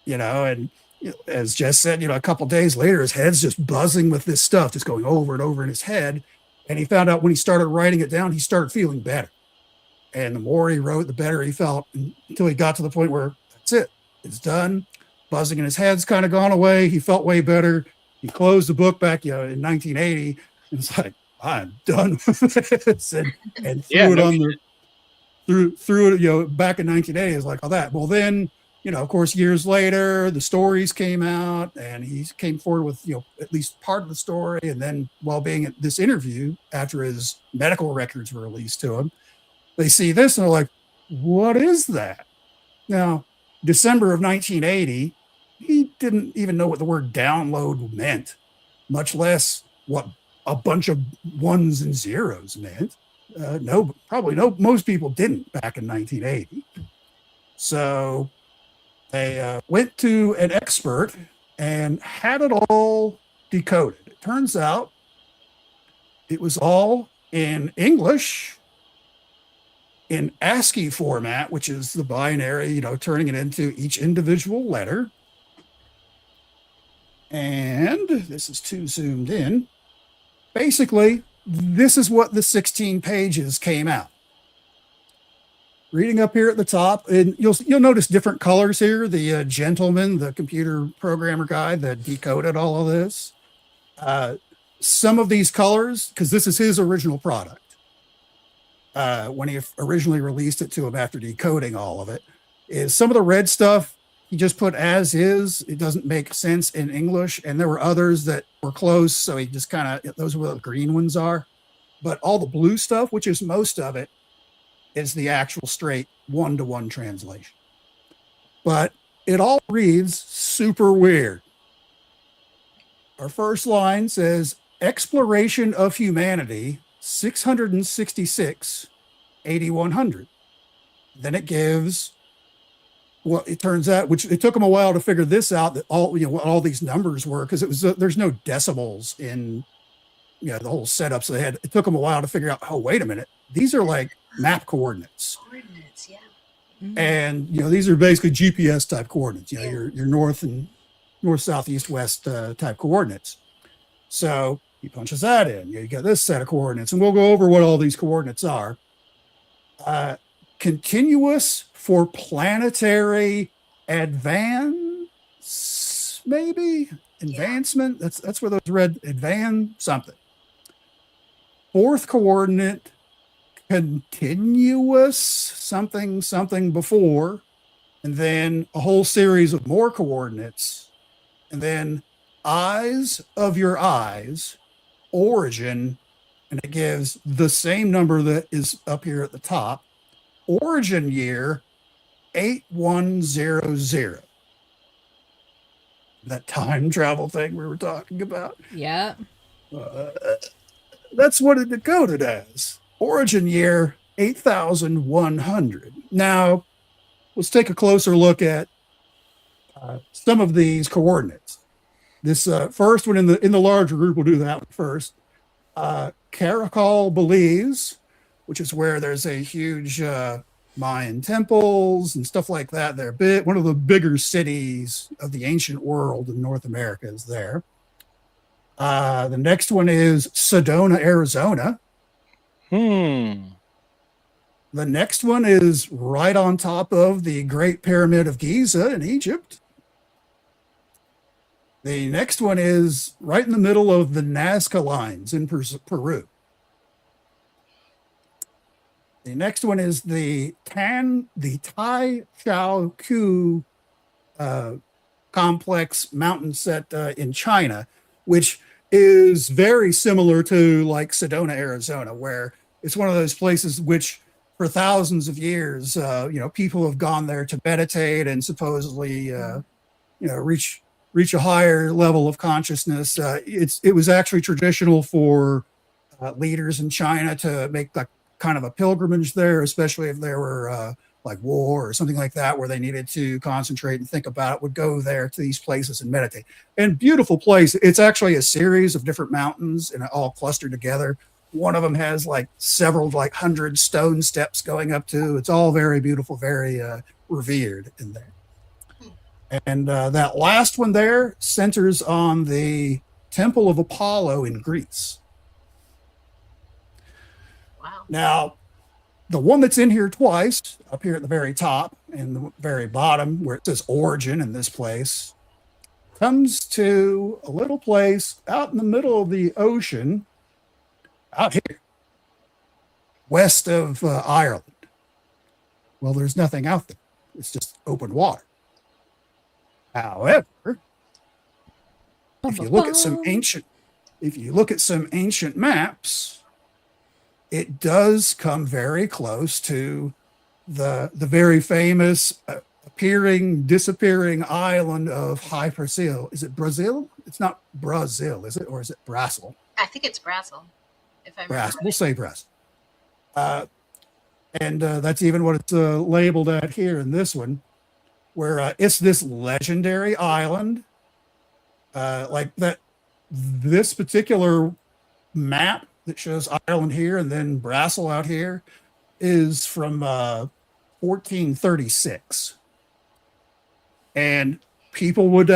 And as Jess said, a couple days later, his head's just buzzing with this stuff, just going over and over in his head. And he found out when he started writing it down, he started feeling better. And the more he wrote, the better he felt, until he got to the point where that's it. It's done. Buzzing in his head's kind of gone away. He felt way better. He closed the book back in 1980. And it's like, I'm done with this, and Yeah, threw it no on the through it, back in 1980. Like all that. Well, then, of course, years later, the stories came out, and he came forward with at least part of the story. And then, while being at this interview, after his medical records were released to him, they see this and they're like, "What is that?" Now, December of 1980, he didn't even know what the word download meant, much less what a bunch of ones and zeros meant. Most people didn't back in 1980. So they went to an expert and had it all decoded. It turns out it was all in English, in ASCII format, which is the binary, turning it into each individual letter. And this is too zoomed in. Basically, this is what the 16 pages came out. Reading up here at the top, and you'll notice different colors here. The gentleman, the computer programmer guy that decoded all of this. Some of these colors, because this is his original product, when he originally released it to him after decoding all of it, is some of the red stuff he just put as is. It doesn't make sense in English. And there were others that were close. So he just those are what the green ones are. But all the blue stuff, which is most of it, is the actual straight one-to-one translation. But it all reads super weird. Our first line says, exploration of humanity, 666, 8100. Then it gives what it turns out, which it took them a while to figure this out, that what all these numbers were, because it was there's no decimals in the whole setup. So it took them a while to figure out, oh, wait a minute, these are like map coordinates. Coordinates, yeah. Mm-hmm. And these are basically GPS type coordinates, your north and north, south, east, west type coordinates. So he punches that in. You got this set of coordinates, and we'll go over what all these coordinates are. Continuous for planetary advance, maybe advancement. That's where those read advance something. Fourth coordinate, continuous something before, and then a whole series of more coordinates, and then eyes of your eyes, origin, and it gives the same number that is up here at the top. Origin year 8100. That time travel thing we were talking about. Yeah. That's what it decoded as. Origin year 8100. Now, let's take a closer look at some of these coordinates. This first one in the larger group, we'll do that one first. Caracol, Belize, which is where there's a huge Mayan temples and stuff like that. They're one of the bigger cities of the ancient world in North America is there. The next one is Sedona, Arizona. The next one is right on top of the Great Pyramid of Giza in Egypt. The next one is right in the middle of the Nazca lines in Peru. The next one is the Tai Chao Ku complex mountain set in China, which is very similar to like Sedona, Arizona, where it's one of those places which for thousands of years, people have gone there to meditate and supposedly, reach a higher level of consciousness. It was actually traditional for leaders in China to make like kind of a pilgrimage there, especially if there were like war or something like that, where they needed to concentrate and think about it, would go there to these places and meditate. And beautiful place. It's actually a series of different mountains and all clustered together. One of them has like several, like 100 stone steps going up to. It's all very beautiful, very revered in there. And that last one there centers on the Temple of Apollo in Greece. Wow. Now, the one that's in here twice, up here at the very top and the very bottom, where it says origin in this place, comes to a little place out in the middle of the ocean out here, west of Ireland. Well, there's nothing out there. It's just open water. However, if you look at some ancient maps, it does come very close to the very famous disappearing island of High Brazil. Is it Brazil? It's not Brazil, is it? Or is it Brasil? I think it's Brasil. If I remember We'll say Brasil. And that's even what it's labeled at here in this one, where it's this legendary island. Like that, this particular map that shows Ireland here and then Brasil out here is from 1436. And people would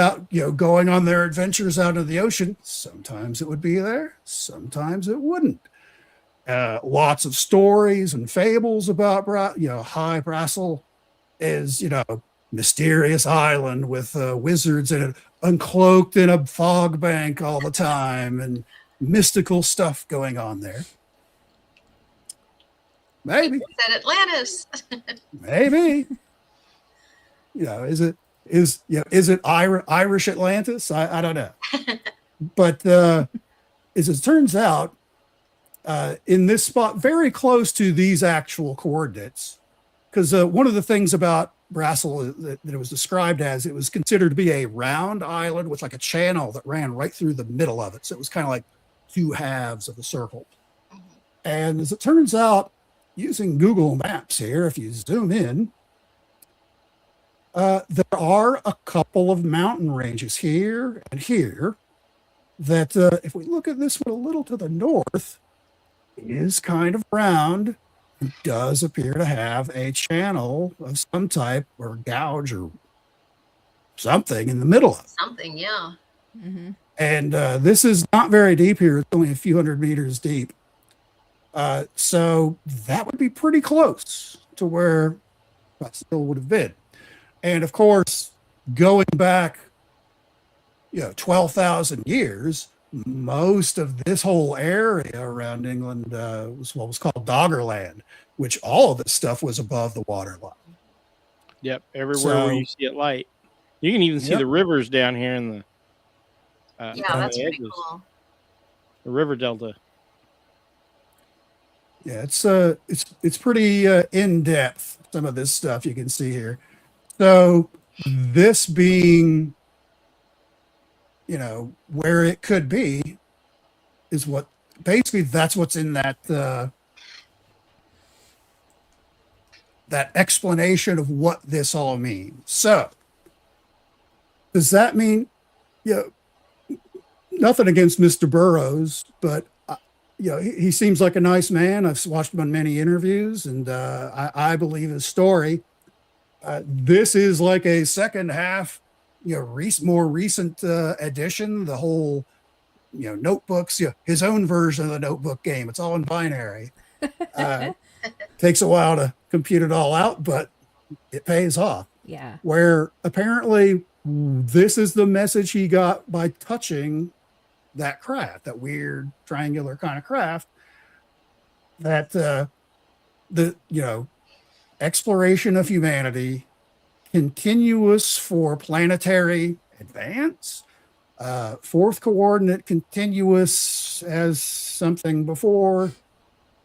going on their adventures out of the ocean. Sometimes it would be there, sometimes it wouldn't. Lots of stories and fables about High Brasil is mysterious island with wizards in it, uncloaked in a fog bank all the time, and mystical stuff going on there. Maybe it's at Atlantis. maybe is it Irish Atlantis? I don't know. But as it turns out, in this spot, very close to these actual coordinates, because one of the things about Brasil that it was described as, it was considered to be a round island with like a channel that ran right through the middle of it. So it was kind of like two halves of a circle. Mm-hmm. And as it turns out, using Google Maps here, if you zoom in, there are a couple of mountain ranges here and here that, if we look at this one a little to the north, is kind of round. It does appear to have a channel of some type or gouge or something in the middle of it. Something, yeah. Mm-hmm. And this is not very deep here. It's only a few hundred meters deep. So that would be pretty close to where Bastille would have been. And of course, going back, 12,000 years, most of this whole area around England was what was called Doggerland, which all of this stuff was above the waterline. Yep, everywhere where you see it light. You can even see the rivers down here in the that's pretty cool. The river delta. Yeah, it's pretty in depth, some of this stuff you can see here. So this being where it could be is what basically that's what's in that that explanation of what this all means. So does that mean nothing against Mr. Burroughs, but he seems like a nice man. I've watched him on many interviews, and I believe his story. This is like a second half, more recent edition. The whole, notebooks, his own version of the notebook game. It's all in binary. Takes a while to compute it all out, but it pays off. Yeah. Where apparently this is the message he got by touching that craft, that weird triangular kind of craft, that the exploration of humanity, continuous for planetary advance, fourth coordinate continuous as something before,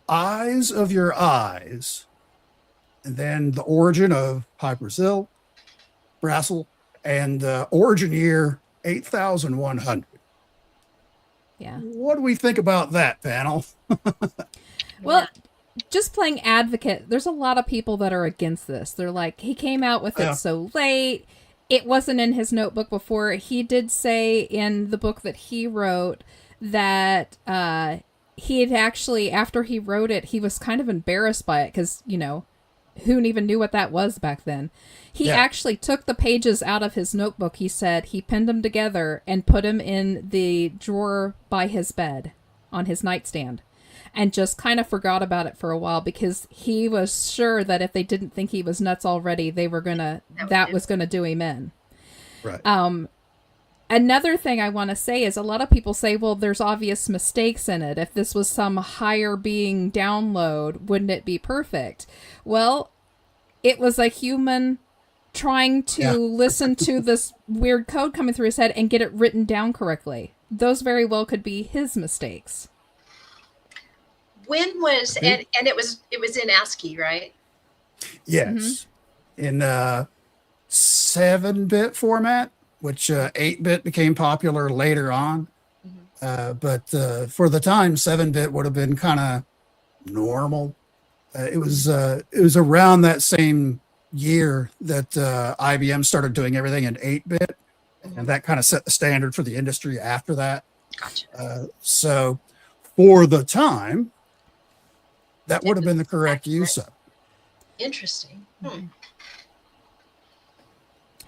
eyes of your eyes, and then the origin of High Brazil, Brasil, and origin year 8100. Yeah. What do we think about that, panel? Well, just playing advocate, there's a lot of people that are against this. They're like, he came out with it so late. It wasn't in his notebook before. He did say in the book that he wrote that he had actually, after he wrote it, he was kind of embarrassed by it because, who even knew what that was back then. He actually took the pages out of his notebook. He said he pinned them together and put them in the drawer by his bed on his nightstand and just kind of forgot about it for a while because he was sure that if they didn't think he was nuts already, they were that was going to do him in. Right. Another thing I want to say is a lot of people say, well, there's obvious mistakes in it. If this was some higher being download, wouldn't it be perfect? Well, it was a human trying to listen to this weird code coming through his head and get it written down correctly. Those very well could be his mistakes. When was and it was in ASCII, right? Yes, in 7-bit format, which 8-bit became popular later on. But for the time, 7-bit would have been kind of normal. It was around that same year that IBM started doing everything in 8-bit, and that kind of set the standard for the industry after that. Gotcha. So for the time, that would have been the correct use of it. Interesting.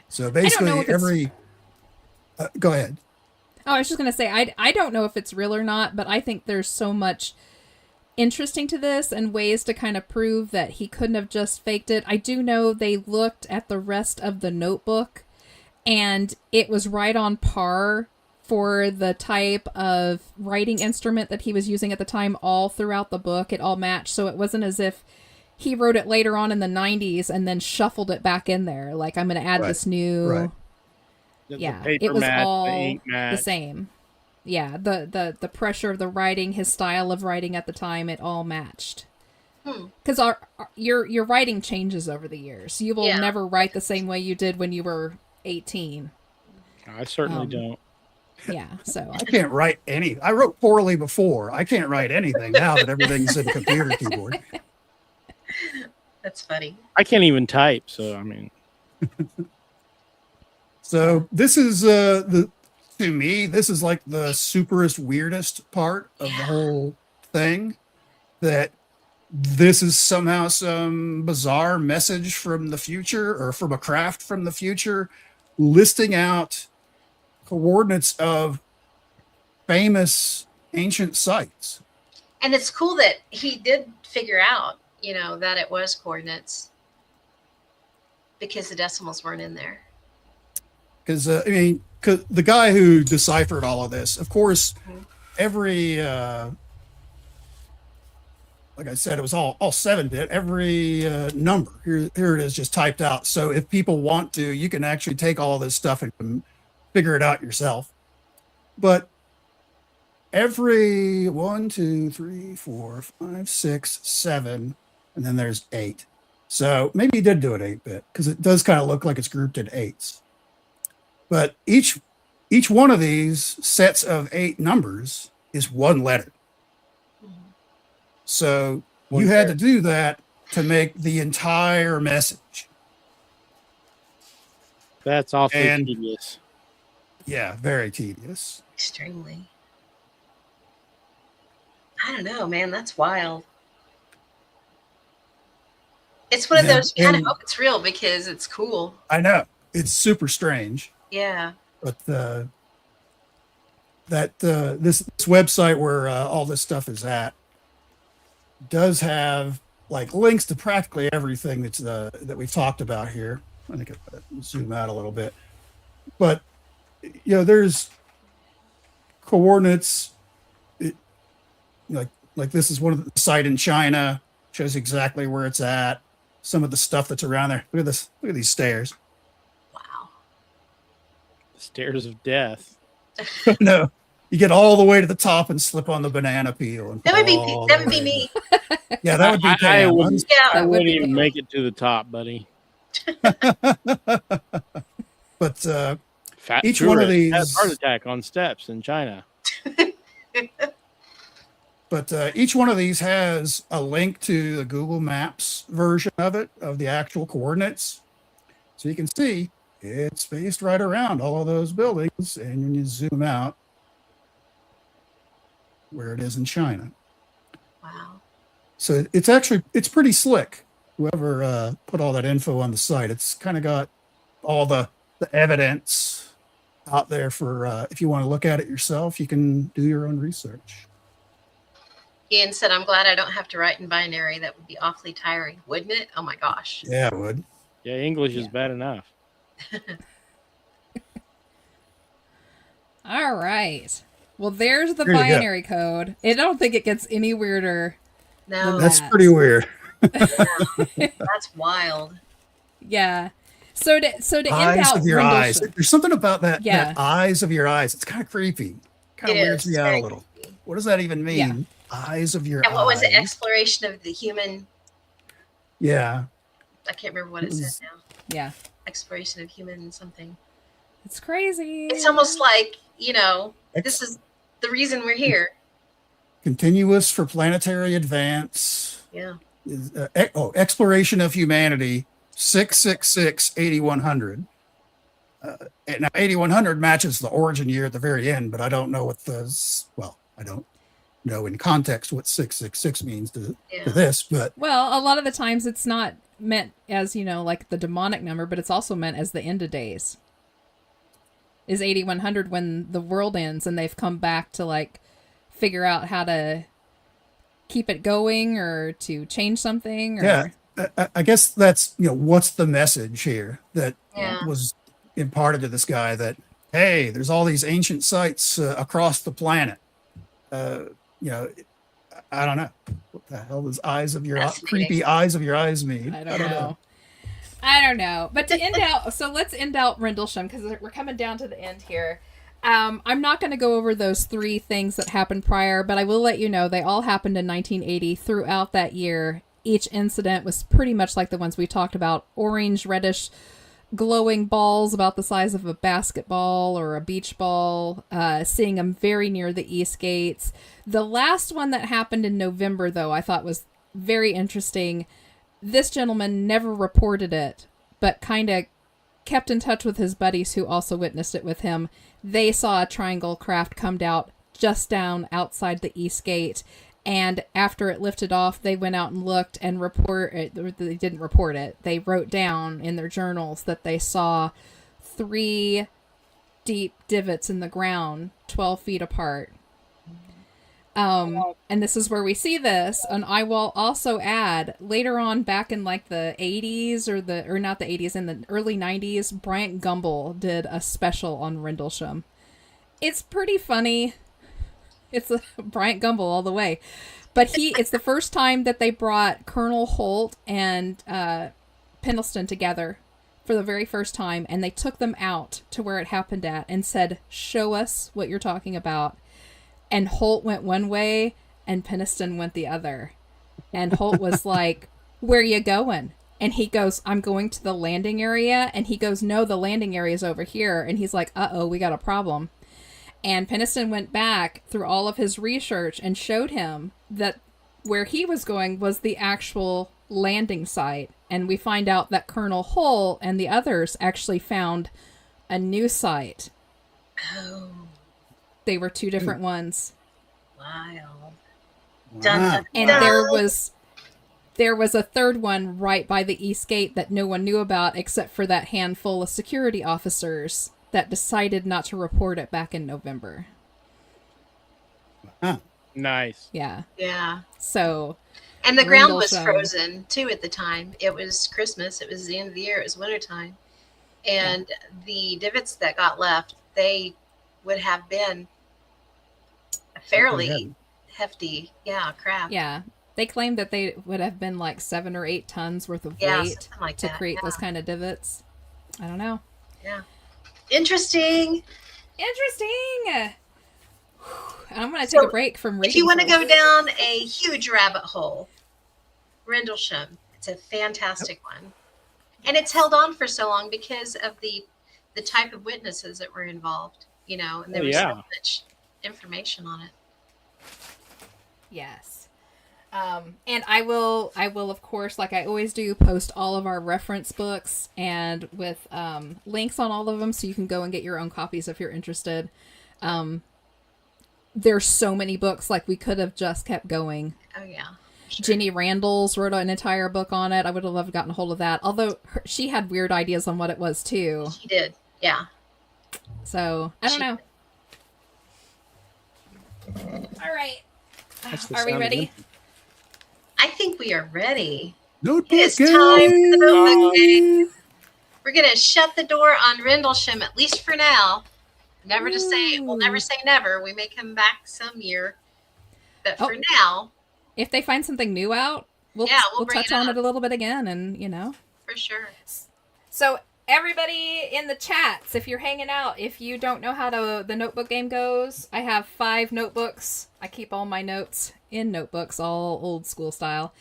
So basically every go ahead. Oh, I was just going to say, I don't know if it's real or not, but I think there's so much interesting to this and ways to kind of prove that he couldn't have just faked it. I do know they looked at the rest of the notebook and it was right on par for the type of writing instrument that he was using at the time. All throughout the book, it all matched. So it wasn't as if he wrote it later on in the 90s and then shuffled it back in there. Like, I'm going to add this new... Right. Yeah, the paper it was match, all the ink match. the same. Yeah, the pressure of the writing, his style of writing at the time, it all matched. Because your writing changes over the years. You will never write the same way you did when you were 18. I certainly don't. Yeah, so I can't write any. I wrote poorly before. I can't write anything now that everything's in a computer keyboard. That's funny. I can't even type, so I mean. So this is to me, this is like the superest, weirdest part of the whole thing. That this is somehow some bizarre message from the future or from a craft from the future, listing out coordinates of famous ancient sites. And it's cool that he did figure out, that it was coordinates because the decimals weren't in there. Because cause the guy who deciphered all of this, of course, every like I said, it was all 7-bit. Every number here it is, just typed out. So if people want to, you can actually take all this stuff and figure it out yourself. But every 1, 2, 3, 4, 5, 6, 7, and then there's 8. So maybe he did do it 8-bit because it does kind of look like it's grouped in 8s. But each one of these sets of 8 numbers is one letter. So you had to do that to make the entire message. That's awfully tedious. Yeah, very tedious. Extremely. I don't know, man. That's wild. It's one of those, you kind of hope it's real because it's cool. I know. It's super strange. Yeah. But this website where all this stuff is at does have like links to practically everything that's that we've talked about here. I think I'll zoom out a little bit. But there's coordinates. Like this is one of the site in China, shows exactly where it's at. Some of the stuff that's around there. Look at this. Look at these stairs. Wow. The stairs of death. No, you get all the way to the top and slip on the banana peel. And That would be me. Yeah, that would be I Pam. wouldn't even make it to the top, buddy. But Fat each one of tourist these has heart attack on steps in China. But each one of these has a link to the Google Maps version of it, of the actual coordinates. So you can see it's spaced right around all of those buildings. And when you zoom out, where it is in China. Wow. So it's pretty slick. Whoever put all that info on the site, it's kind of got all the evidence out there for if you want to look at it yourself, you can do your own research. Ian said, I'm glad I don't have to write in binary. That would be awfully tiring, wouldn't it? Oh my gosh. Yeah, it would. Yeah, English is bad enough. All right. Well, there's the There you go. binary code. I don't think it gets any weirder. No, That's that. pretty weird. that's wild. Yeah. So to end Eyes out of your eyes. Rendlesham. There's something about that. Yeah. That eyes of your eyes. It's kind of creepy. Kind of It weirds is. me out a Very little. creepy. What does that even mean? Yeah. Eyes of your And what was it? eyes. Exploration of the human. Yeah. I can't remember what it said now. Yeah. Exploration of human something. It's crazy. It's almost like, this is the reason we're here. Continuous for planetary advance. Yeah. Exploration of humanity. 666-8100. Now 8100 matches the origin year at the very end, but I don't know what I don't know in context what 666 means to this, but Well, a lot of the times it's not meant as, like the demonic number, but it's also meant as the end of days. Is 8100 when the world ends and they've come back to like figure out how to keep it going or to change something? Or... yeah, I guess that's, what's the message here that Yeah. was imparted to this guy that, hey, there's all these ancient sites across the planet. I don't know. What the hell does creepy eyes of your eyes mean? I don't know. I don't know. But to end out, so let's end out Rendlesham because we're coming down to the end here. I'm not going to go over those 3 things that happened prior, but I will let you know they all happened in 1980 throughout that year. Each incident was pretty much like the ones we talked about. Orange, reddish, glowing balls about the size of a basketball or a beach ball, seeing them very near the east gates. The last one that happened in November, though, I thought was very interesting. This gentleman never reported it, but kind of kept in touch with his buddies who also witnessed it with him. They saw a triangle craft come out just down outside the east gate. And after it lifted off, they went out and looked and they didn't report it. They wrote down in their journals that they saw 3 deep divots in the ground, 12 feet apart. And this is where we see this. And I will also add later on back in like the 80s or not the 80s, in the early 90s, Bryant Gumbel did a special on Rendlesham. It's pretty funny. It's a Bryant Gumbel all the way. But it's the first time that they brought Colonel Holt and Pendleton together for the very first time. And they took them out to where it happened at and said, show us what you're talking about. And Holt went one way and Pendleton went the other. And Holt was like, where are you going? And he goes, I'm going to the landing area. And he goes, no, the landing area is over here. And he's like, uh-oh, we got a problem. And Pendleton went back through all of his research and showed him that where he was going was the actual landing site. And we find out that Colonel Hull and the others actually found a new site. Oh, They were 2 different ones. wild. Wow. And there was a third one right by the east gate that no one knew about except for that handful of security officers that decided not to report it back in November. Huh. Nice. Yeah. Yeah. So, And the ground was Rendlesham. frozen too at the time. It was Christmas. It was the end of the year. It was wintertime. And the divots that got left, they would have been a fairly hefty, craft. yeah. They claimed that they would have been like 7 or 8 tons worth of Yeah, weight something like to that. create those kind of divots. I don't know. Yeah. Interesting. Interesting. I'm going to take a break from reading. If you want to for- go down a huge rabbit hole, Rendlesham, it's a fantastic one. And it's held on for so long because of the type of witnesses that were involved, and there was so much information on it. Yes. And I will of course, like I always do, post all of our reference books and with links on all of them so you can go and get your own copies if you're interested. There's so many books, like we could have just kept going. Oh, yeah. Sure. Ginny Randalls wrote an entire book on it. I would have loved gotten a hold of that. Although she had weird ideas on what it was too. She did. Yeah. So I don't know. All right. That's the Are we sound of ready? it. I think we are ready. Notebook It's time for the notebook game. game. We're going to shut the door on Rendlesham, at least for now. Never to say, we'll never Ooh. say never. We may come back some year. But Oh. for now, If they find something new out, we'll we'll bring touch it on up. it a little bit again, and For sure. So everybody in the chats, if you're hanging out, if you don't know how the notebook game goes, I have 5 notebooks. I keep all my notes in notebooks, all old school style.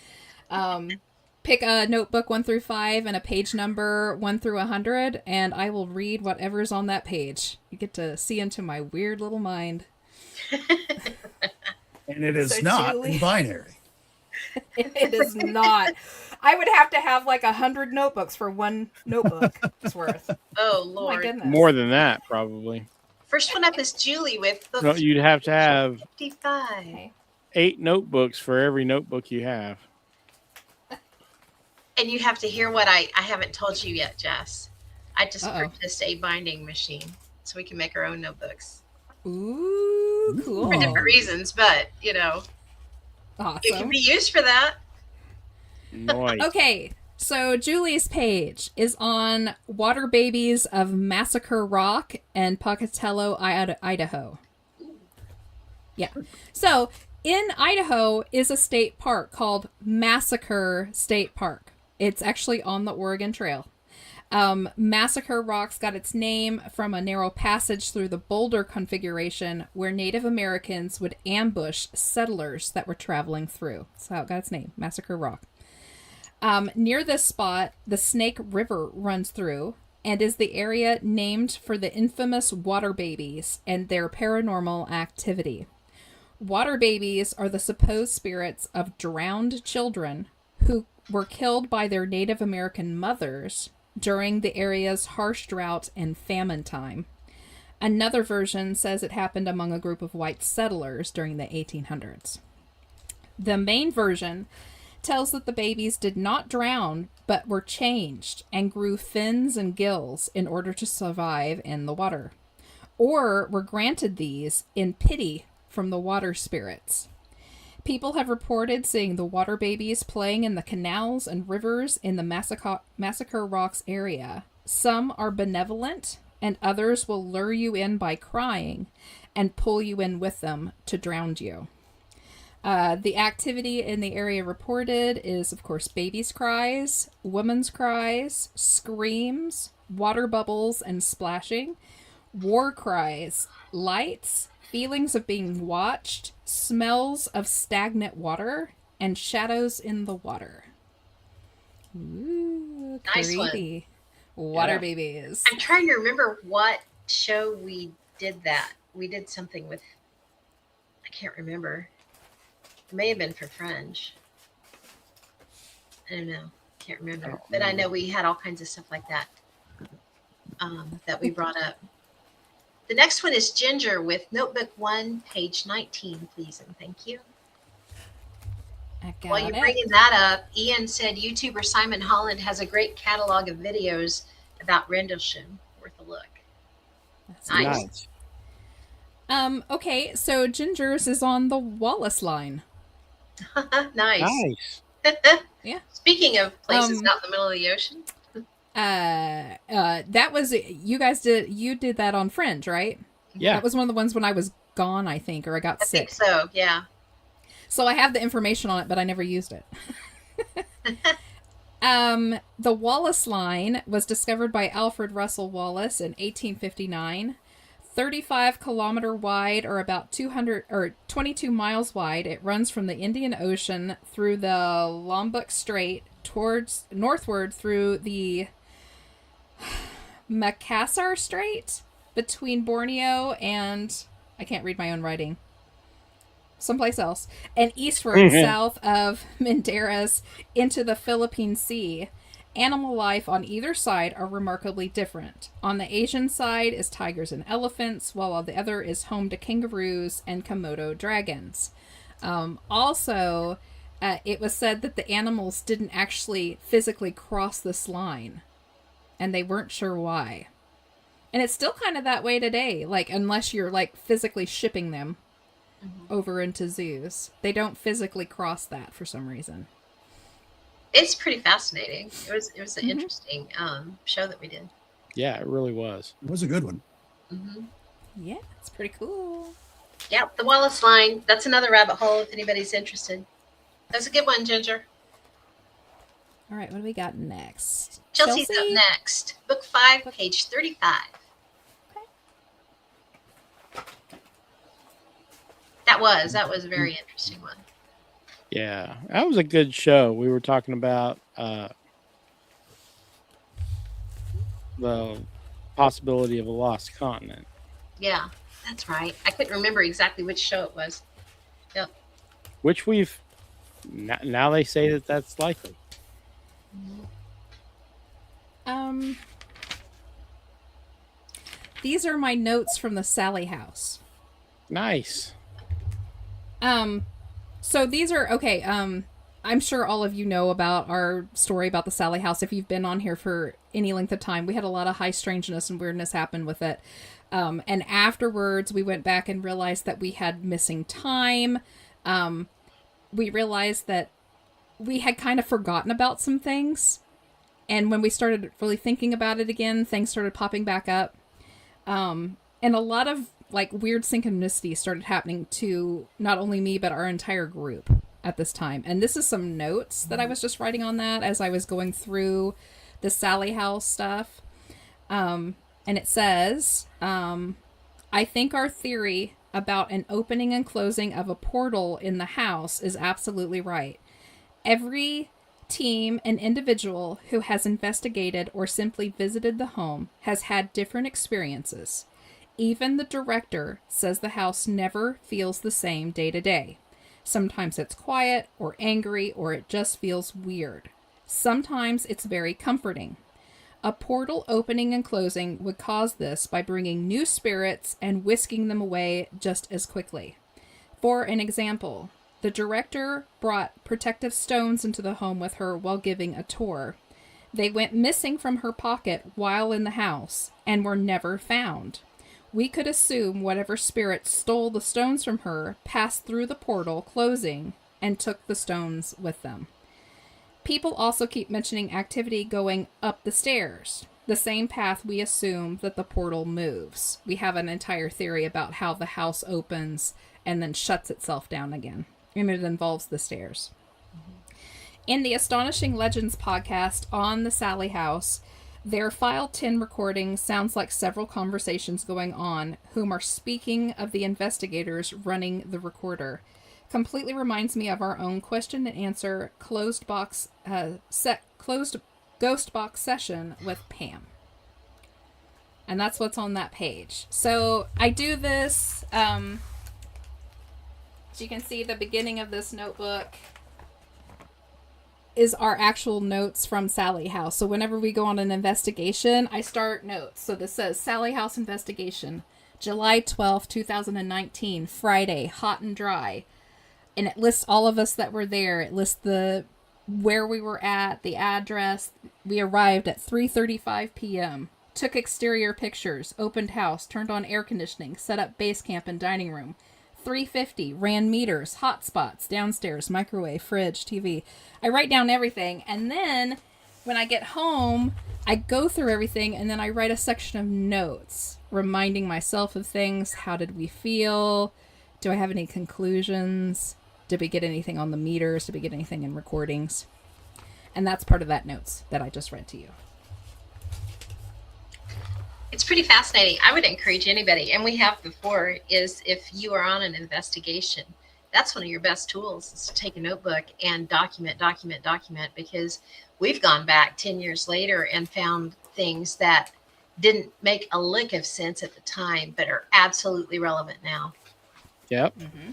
Pick a notebook 1 through 5 and a page number 1 through 100, and I will read whatever's on that page. You get to see into my weird little mind. And it is So, not Julie- in binary. It is not. I would have to have like 100 notebooks for one notebook worth. Oh, Oh my Lord. goodness. More than that, probably. First one up is Julie with book No, you'd have to have 55. Okay. 8 notebooks for every notebook you have. And you have to hear what I haven't told you yet, Jess. I just Uh-oh. purchased a binding machine so we can make our own notebooks. Ooh, cool. For different reasons, but, it can Awesome. be used for that. Nice. Okay, so Julie's page is on Water Babies of Massacre Rock and Pocatello, Idaho. Yeah. So, in Idaho is a state park called Massacre State Park. It's actually on the Oregon Trail. Massacre Rocks got its name from a narrow passage through the boulder configuration where Native Americans would ambush settlers that were traveling through. That's how it got its name, Massacre Rock. Near this spot, the Snake River runs through and is the area named for the infamous water babies and their paranormal activity. Water babies are the supposed spirits of drowned children who were killed by their Native American mothers during the area's harsh drought and famine time. Another version says it happened among a group of white settlers during the 1800s. The main version tells that the babies did not drown, but were changed and grew fins and gills in order to survive in the water, or were granted these in pity from the water spirits. People have reported seeing the water babies playing in the canals and rivers in the Massacre Rocks area. Some are benevolent, and others will lure you in by crying and pull you in with them to drown you. The activity in the area reported is, of course, babies' cries, women's cries, screams, water bubbles and splashing, war cries, lights, feelings of being watched, smells of stagnant water, and shadows in the water. Ooh, Nice one. creepy. Water Yeah. babies. I'm trying to remember what show we did that. We did something with, I can't remember. It may have been for Fringe. I don't know. Can't remember. But I know we had all kinds of stuff like that that we brought up. The next one is Ginger with Notebook 1, page 19, please, and thank you. I got While you're it. bringing that up, Ian said YouTuber Simon Holland has a great catalog of videos about Rendlesham. Worth a look. That's Nice. Okay, so Ginger's is on the Wallace line. Nice. Nice. Yeah. Speaking of places Um, out in the middle of the ocean, That was you did that on Fringe, right? Yeah. That was one of the ones when I was gone, I think, or I got I think sick. so. Yeah. So I have the information on it, but I never used it. The Wallace line was discovered by Alfred Russel Wallace in 1859. 35-kilometer wide, or about 22 miles wide. It runs from the Indian Ocean through the Lombok Strait northward through the Makassar Strait between Borneo and, I can't read my own writing, someplace else, and eastward south of Minderas into the Philippine Sea. Animal life on either side are remarkably different. On the Asian side is tigers and elephants, while on the other is home to kangaroos and Komodo dragons. Also, it was said that the animals didn't actually physically cross this line, and they weren't sure why. And it's still kind of that way today, like, unless you're, like, physically shipping them over into zoos. They don't physically cross that for some reason. It's pretty fascinating. It was an interesting show that we did. Yeah, it really was. It was a good one. Mm-hmm. Yeah, it's pretty cool. Yeah, the Wallace line. That's another rabbit hole if anybody's interested. That's a good one, Ginger. All right, what do we got next? Chelsea's up next. Book 5, page 35. Okay. That was a very interesting one. Yeah, that was a good show. We were talking about the possibility of a lost continent. Yeah, that's right. I couldn't remember exactly which show it was. Yep. Which we've now they say that that's likely. These are my notes from the Sally house. Nice. So these are okay. I'm sure all of you know about our story about the Sally house. If you've been on here for any length of time, we had a lot of high strangeness and weirdness happen with it. And afterwards, we went back and realized that we had missing time. We realized that we had kind of forgotten about some things. And when we started really thinking about it again, things started popping back up. And a lot of like weird synchronicity started happening to not only me, but our entire group at this time. And this is some notes that I was just writing on that as I was going through the Sally house stuff. And it says, I think our theory about an opening and closing of a portal in the house is absolutely right. Every team and individual who has investigated or simply visited the home has had different experiences. Even the director says the house never feels the same day to day. Sometimes it's quiet or angry or it just feels weird. Sometimes it's very comforting. A portal opening and closing would cause this by bringing new spirits and whisking them away just as quickly. For an example, the director brought protective stones into the home with her while giving a tour. They went missing from her pocket while in the house and were never found. We could assume whatever spirit stole the stones from her passed through the portal closing and took the stones with them. People also keep mentioning activity going up the stairs, the same path we assume that the portal moves. We have an entire theory about how the house opens and then shuts itself down again, and it involves the stairs. In the Astonishing Legends podcast on the Sally house, their File 10 recording sounds like several conversations going on, whom are speaking of the investigators running the recorder. Completely reminds me of our own question and answer closed ghost box session with Pam. And that's what's on that page. So I do this, as you can see, the beginning of this notebook is our actual notes from Sally House. So whenever we go on an investigation, I start notes. So this says Sally House investigation, July 12th, 2019, Friday, hot and dry. And it lists all of us that were there. It lists where we were at, the address. We arrived at 3:35 p.m. Took exterior pictures, opened house, turned on air conditioning, set up base camp and dining room. 3:50, ran meters, hotspots, downstairs, microwave, fridge, TV. I write down everything, and then when I get home, I go through everything, and then I write a section of notes, reminding myself of things. How did we feel? Do I have any conclusions? Did we get anything on the meters? Did we get anything in recordings? And that's part of that notes that I just read to you. It's pretty fascinating. I would encourage anybody, and we have before, is if you are on an investigation, that's one of your best tools is to take a notebook and document, because we've gone back 10 years later and found things that didn't make a lick of sense at the time, but are absolutely relevant now. Yep. Mm-hmm.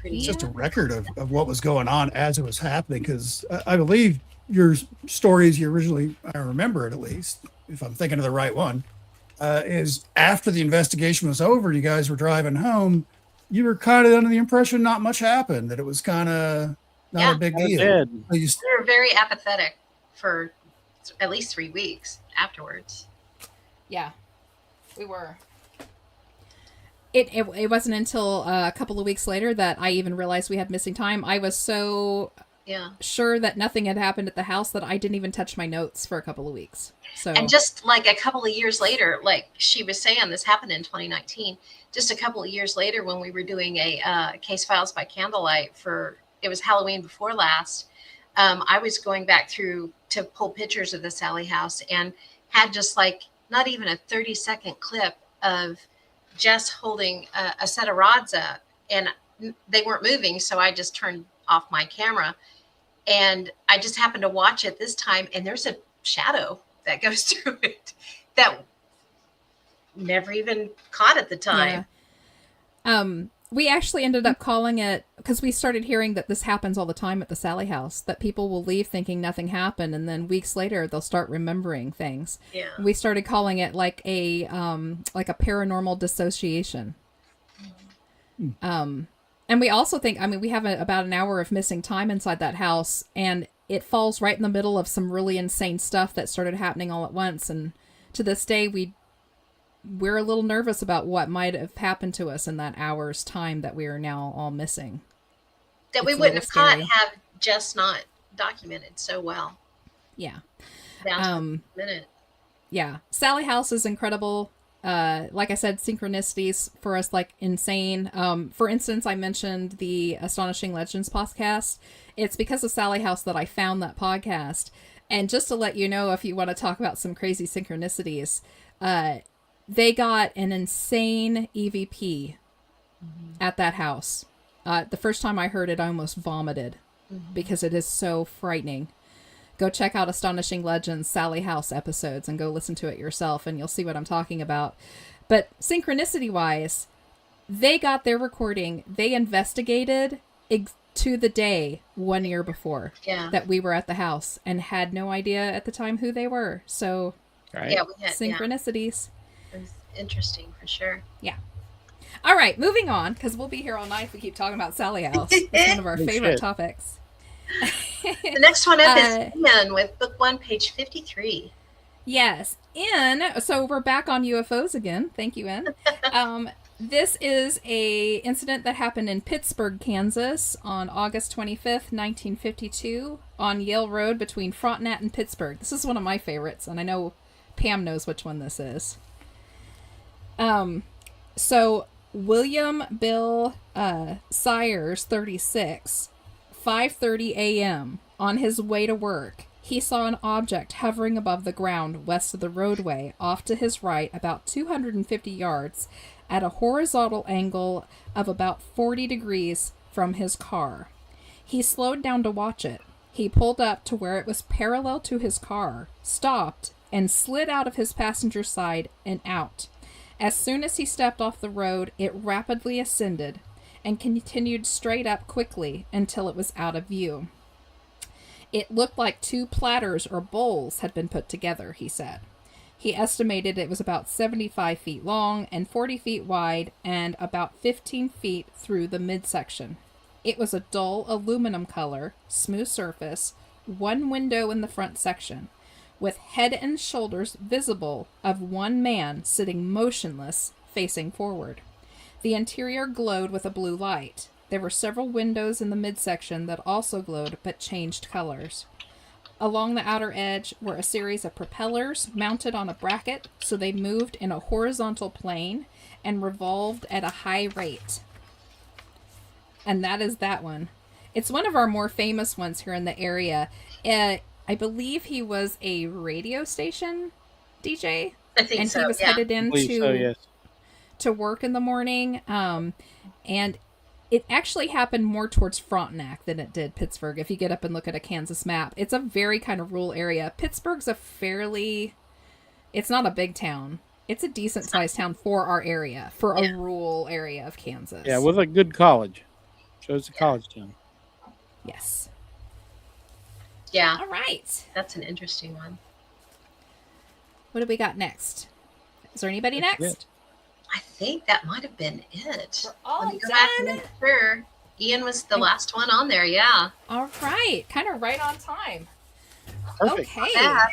It's just a record of what was going on as it was happening, because I believe your stories you originally, I remember it at least, if I'm thinking of the right one, is after the investigation was over, you guys were driving home, you were kind of under the impression not much happened, that it was kind of not a big deal. We were very apathetic for at least 3 weeks afterwards. Yeah, we were. It wasn't until a couple of weeks later that I even realized we had missing time. I was so Yeah. sure that nothing had happened at the house that I didn't even touch my notes for a couple of weeks. So And just like a couple of years later, like she was saying, this happened in 2019. Just a couple of years later, when we were doing a Case Files by Candlelight it was Halloween before last, I was going back through to pull pictures of the Sally house and had just like not even a 30-second clip of Jess holding a set of rods up, and they weren't moving. So I just turned off my camera, and I just happened to watch it this time, and there's a shadow that goes through it that never even caught at the time. Yeah. We actually ended up calling it, because we started hearing that this happens all the time at the Sally house, that people will leave thinking nothing happened, and then weeks later they'll start remembering things. Yeah. We started calling it like a paranormal dissociation. And we also think, we have about an hour of missing time inside that house, and it falls right in the middle of some really insane stuff that started happening all at once. And to this day, we're a little nervous about what might have happened to us in that hour's time that we are now all missing. That we It's a wouldn't have little caught scary. have just not documented so well. Yeah. Down to the minute. Yeah. Sally House is incredible. Like I said, synchronicities for us, like, insane. For instance, I mentioned the Astonishing Legends podcast. It's because of Sally House that I found that podcast. And just to let you know, if you want to talk about some crazy synchronicities, they got an insane EVP at that house. The first time I heard it, I almost vomited because it is so frightening. Go check out Astonishing Legends Sally House episodes and go listen to it yourself, and you'll see what I'm talking about. But synchronicity-wise, they got their recording. They investigated to the day 1 year before that we were at the house and had no idea at the time who they were. So, Right. Yeah, we had synchronicities. It was interesting for sure. Yeah. All right, moving on, because we'll be here all night if we keep talking about Sally House. It's one of our No favorite shit. topics. The next one up is Ian with book 1, page 53. Yes. So we're back on UFOs again. Thank you, Ann. This is a incident that happened in Pittsburgh, Kansas on August 25th, 1952 on Yale Road between Frontenac and Pittsburgh. This is one of my favorites, and I know Pam knows which one this is. So William Bill Sayers, 36, 5:30 a.m. on his way to work, he saw an object hovering above the ground west of the roadway off to his right about 250 yards at a horizontal angle of about 40 degrees from his car. He slowed down to watch it. He pulled up to where it was parallel to his car, stopped, and slid out of his passenger side and out. As soon as he stepped off the road, it rapidly ascended and continued straight up quickly until it was out of view. It looked like 2 platters or bowls had been put together, he said. He estimated it was about 75 feet long and 40 feet wide and about 15 feet through the midsection. It was a dull aluminum color, smooth surface, 1 window in the front section, with head and shoulders visible of 1 man sitting motionless, facing forward. The interior glowed with a blue light. There were several windows in the midsection that also glowed but changed colors. Along the outer edge were a series of propellers mounted on a bracket so they moved in a horizontal plane and revolved at a high rate. And that is that one. It's one of our more famous ones here in the area. I believe he was a radio station DJ. I think and so, he was yeah. headed I believe so, yes. to work in the morning. And it actually happened more towards Frontenac than it did Pittsburgh. If you get up and look at a Kansas map, it's a very kind of rural area. Pittsburgh's it's not a big town. It's a decent sized town for our area, for a rural area of Kansas. Yeah, with a good college. Shows the college town. Yes. Yeah, All right. that's an interesting one. What do we got next? Is there anybody That's next? it. I think that might have been it. We're all Let me go back and done. make sure. Ian was the last one on there, yeah. All right. Kind of right on time. Perfect. Okay. Bad.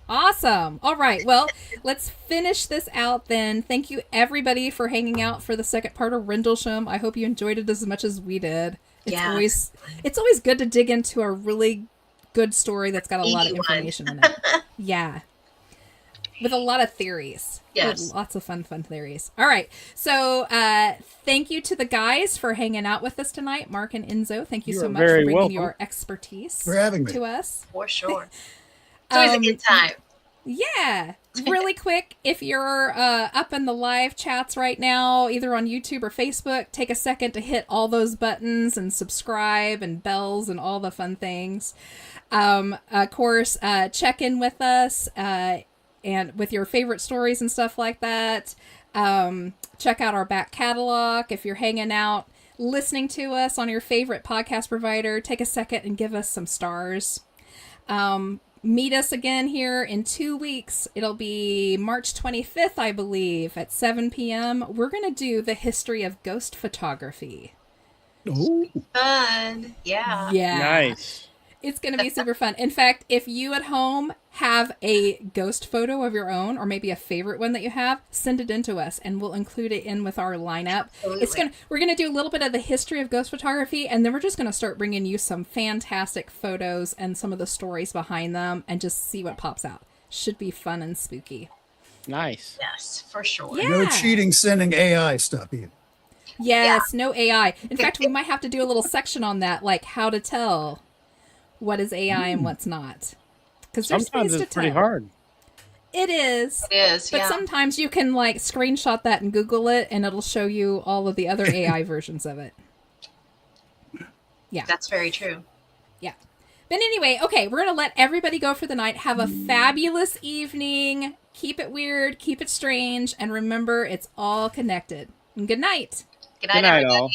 Awesome. All right. Well, let's finish this out then. Thank you everybody for hanging out for the second part of Rendlesham. I hope you enjoyed it as much as we did. Yeah. It's always good to dig into a really good story that's got a lot of Meaty one. information in it. Yeah. With a lot of theories. Yes. With lots of fun theories. All right. So thank you to the guys for hanging out with us tonight. Mark and Enzo, thank you You so are much for very bringing welcome. your expertise For having me. to us. For sure. It's always a good time. Yeah. Really quick, if you're up in the live chats right now, either on YouTube or Facebook, take a second to hit all those buttons and subscribe and bells and all the fun things. Of course, check in with us and with your favorite stories and stuff like that. Check out our back catalog. If you're hanging out, listening to us on your favorite podcast provider, take a second and give us some stars. Meet us again here in 2 weeks. It'll be March 25th, I believe, at 7 p.m. We're going to do the history of ghost photography. Oh, Fun. Yeah. Yeah. Nice. It's going to be super fun. In fact, if you at home have a ghost photo of your own, or maybe a favorite one that you have, send it in to us and we'll include it in with our lineup. Absolutely. We're going to do a little bit of the history of ghost photography, and then we're just going to start bringing you some fantastic photos and some of the stories behind them and just see what pops out. Should be fun and spooky. Nice. Yes, for sure. Yeah. no cheating, sending AI stuff either. Yes, no AI. In fact, we might have to do a little section on that, like how to tell what is AI and what's not. Because there's Sometimes ways to it's pretty tell. hard. It is. It is. But Yeah. sometimes you can like screenshot that and Google it, and it'll show you all of the other AI versions of it. Yeah. That's very true. Yeah. But anyway, okay, we're going to let everybody go for the night. Have a fabulous evening. Keep it weird, keep it strange, and remember, it's all connected. And good night. Good night, Good night, everybody. all.